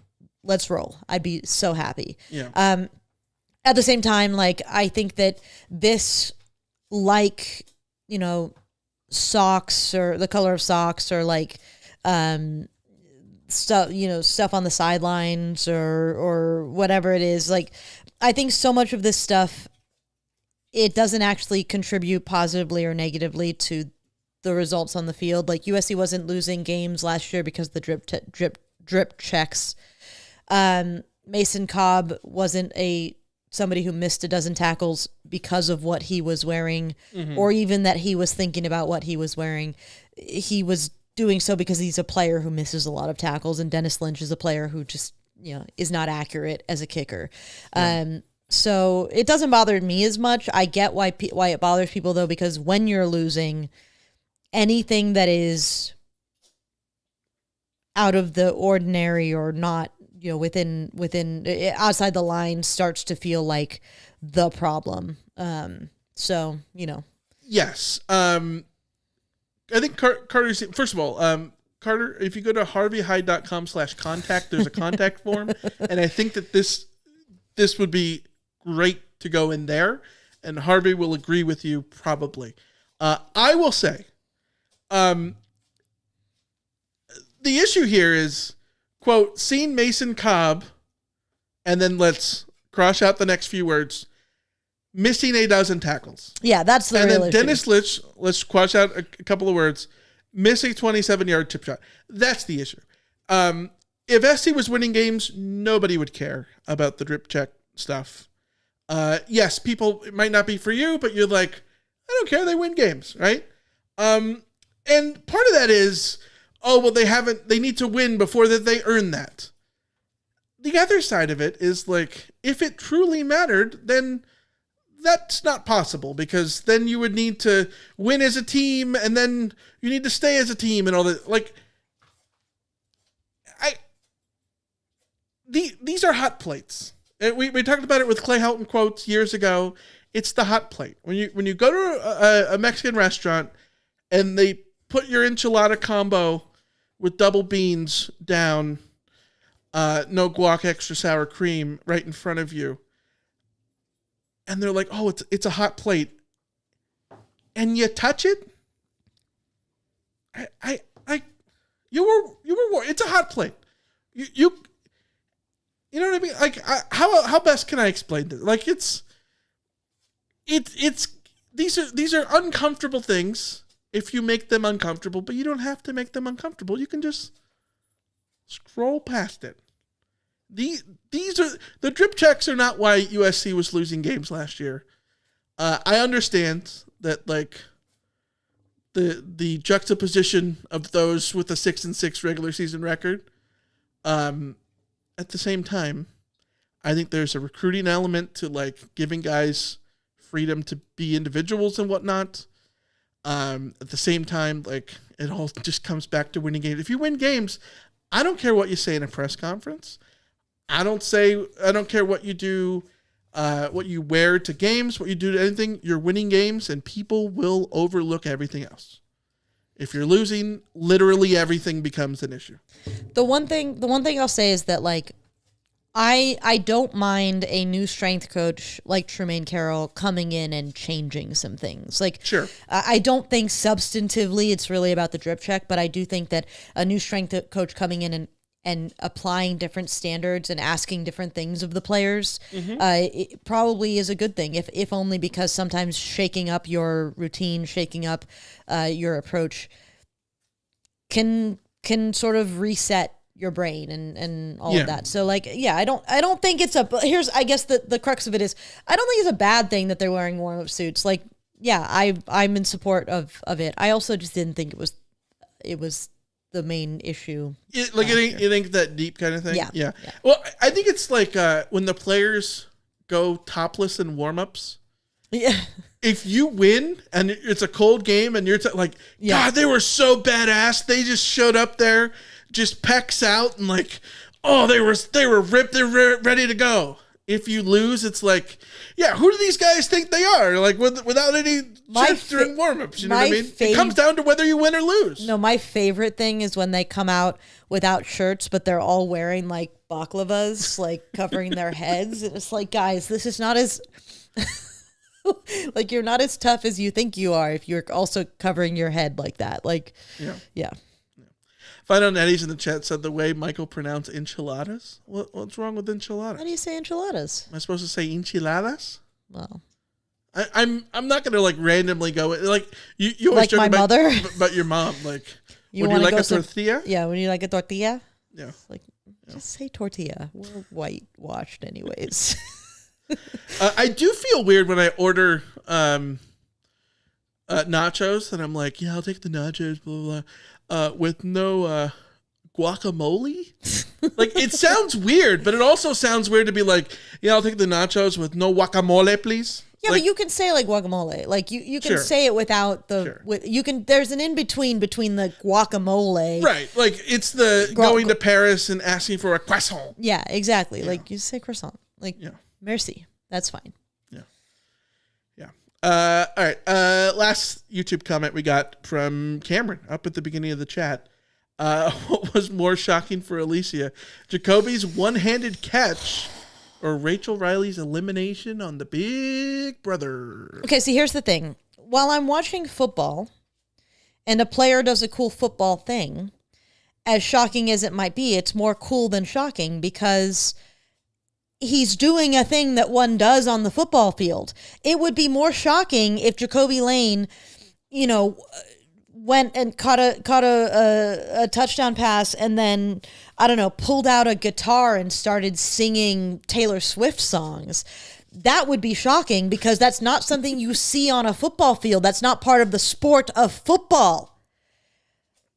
let's roll. I'd be so happy. Yeah. At the same time, like, I think that this, like, you know, socks or the color of socks or like stuff on the sidelines or whatever it is, like, I think so much of this stuff, it doesn't actually contribute positively or negatively to the results on the field. Like, USC wasn't losing games last year because of the drip checks. Mason Cobb wasn't somebody who missed a dozen tackles because of what he was wearing, or even that he was thinking about what he was wearing. He was doing so because he's a player who misses a lot of tackles, and Dennis Lynch is a player who just, you know, is not accurate as a kicker. So it doesn't bother me as much. I get why it bothers people, though, because when you're losing, anything that is out of the ordinary or not, you know, within outside the line starts to feel like the problem. So, you know. Yes. I think Carter's, first of all, Carter, if you go to harveyhyde.com/contact, there's a contact form. And I think that this would be great to go in there. And Harvey will agree with you probably. I will say, the issue here is, quote, seen Mason Cobb, and then let's cross out the next few words, missing a dozen tackles. Yeah, that's the real issue. And then Dennis Lynch, let's cross out a couple of words, missing a 27-yard chip shot. That's the issue. If SC was winning games, nobody would care about the drip check stuff. Yes, people, it might not be for you, but you're like, I don't care, they win games, right? And part of that is, oh, well, they need to win before that they earn that. The other side of it is like, if it truly mattered, then that's not possible, because then you would need to win as a team, and then you need to stay as a team and all that. Like, these are hot plates. We talked about it with Clay Helton quotes years ago. It's the hot plate. When you go to a Mexican restaurant and they put your enchilada combo with double beans down, no guac, extra sour cream right in front of you, and they're like, "Oh, it's a hot plate," and you touch it, you were it's a hot plate. You know what I mean? Like, how best can I explain this? Like, it's these are uncomfortable things if you make them uncomfortable, but you don't have to make them uncomfortable. You can just scroll past it. These are the drip checks are not why USC was losing games last year. I understand that, like, the juxtaposition of those with a 6-6 regular season record. At the same time, I think there's a recruiting element to, like, giving guys freedom to be individuals and whatnot. At the same time, like, it all just comes back to winning games. If you win games, I don't care what you say in a press conference. I don't care what you do, what you wear to games, what you do to anything. You're winning games, and people will overlook everything else. If you're losing, literally everything becomes an issue. The one thing I'll say is that, like, I don't mind a new strength coach like Tremaine Carroll coming in and changing some things. Like, sure, I don't think substantively it's really about the drip check, but I do think that a new strength coach coming in and applying different standards and asking different things of the players, it probably is a good thing, if only because sometimes shaking up your routine, shaking up your approach can sort of reset your brain and all of that. So, like, yeah, I don't think it's here's, I guess the crux of it is, I don't think it's a bad thing that they're wearing warm-up suits. Like, yeah, I'm in support of it. I also just didn't think it was the main issue. You think that deep kind of thing? Yeah. Well, I think it's like when the players go topless in warm-ups. Yeah. If you win and it's a cold game and you're like, God, they were so badass. They just showed up there, just pecs out, and like, oh, they were ripped. They're ready to go. If you lose, it's like, yeah, who do these guys think they are? Like without any shifts during warm-ups, you know what I mean? It comes down to whether you win or lose. No, my favorite thing is when they come out without shirts, but they're all wearing like baklavas, like covering their heads. And it's like, guys, this is not as like you're not as tough as you think you are if you're also covering your head like that. Like, yeah. Find out Eddie's in the chat said the way Michael pronounced enchiladas. What's wrong with enchiladas? How do you say enchiladas? Am I supposed to say enchiladas? Well, I'm not gonna like randomly go like you always like joke my mother about your mom. Like, you would you like a to, tortilla? Yeah, would you like a tortilla? Yeah, it's like just say tortilla. We're whitewashed anyways. I do feel weird when I order nachos and I'm like, yeah, I'll take the nachos, blah blah blah. With no guacamole. Like, it sounds weird, but it also sounds weird to be like, yeah, I'll take the nachos with no guacamole, please. Yeah, like, but you can say like guacamole. Like you can say it without the you can. There's an in between the guacamole. Right, like it's the going to Paris and asking for a croissant. Yeah, exactly. Like you say croissant. Like merci. That's fine. All right. Last YouTube comment we got from Cameron up at the beginning of the chat. What was more shocking for Alicia? Jacoby's one-handed catch or Rachel Riley's elimination on the Big Brother? Okay, so here's the thing. While I'm watching football and a player does a cool football thing, as shocking as it might be, it's more cool than shocking because he's doing a thing that one does on the football field. It would be more shocking if Jacoby Lane, went and caught a touchdown pass and then, I don't know, pulled out a guitar and started singing Taylor Swift songs. That would be shocking because that's not something you see on a football field. That's not part of the sport of football.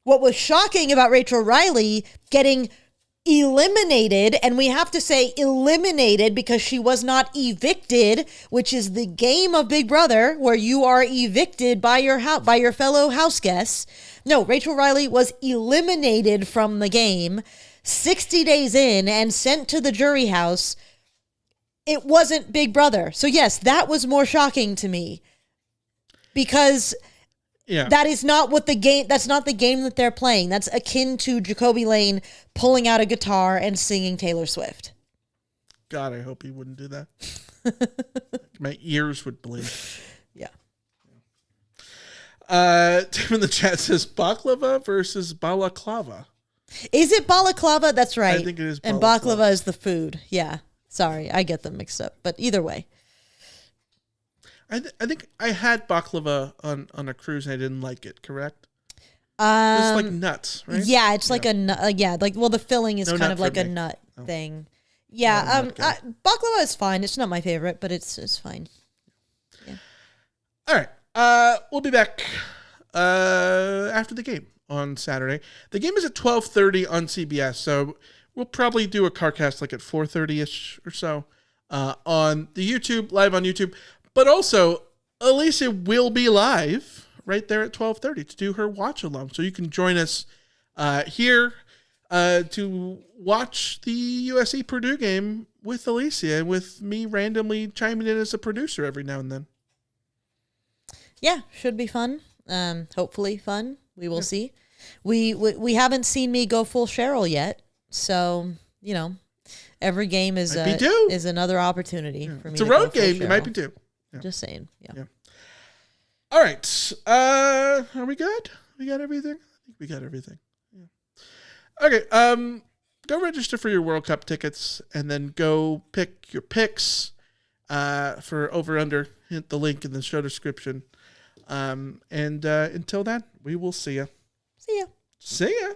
What was shocking about Rachel Riley getting eliminated, and we have to say eliminated because she was not evicted, which is the game of Big Brother where you are evicted by your fellow house guests. No, Rachel Riley was eliminated from the game 60 days in and sent to the jury house. It wasn't Big Brother. So yes, that was more shocking to me because that is not what the game. That's not the game that they're playing. That's akin to Jacoby Lane pulling out a guitar and singing Taylor Swift. God, I hope he wouldn't do that. My ears would bleed. Yeah. Tim in the chat says baklava versus balaclava. Is it balaclava? That's right. I think it is. And baklava is the food. Yeah. Sorry, I get them mixed up. But either way. I think I had baklava on a cruise and I didn't like it, correct? It's like nuts, right? Yeah, it's like a nut. The filling is kind of like a nut thing. Yeah, baklava is fine. It's not my favorite, but it's fine. Yeah. All right. We'll be back after the game on Saturday. The game is at 12:30 on CBS, so we'll probably do a CarCast like at 4:30ish or so on the YouTube, live on YouTube. But also, Alicia will be live right there at 12:30 to do her watch along. So you can join us here to watch the USC Purdue game with Alicia and with me randomly chiming in as a producer every now and then. Yeah, should be fun. Hopefully fun. We will see. We haven't seen me go full Cheryl yet. So, every game is another opportunity for me. It's a road game. It might be due. Yeah. Just saying. Yeah. All right. Are we good? We got everything? I think we got everything. Yeah. Okay. Go register for your World Cup tickets and then go pick your picks for over under. Hit the link in the show description. And until then, we will see ya. See ya. See ya.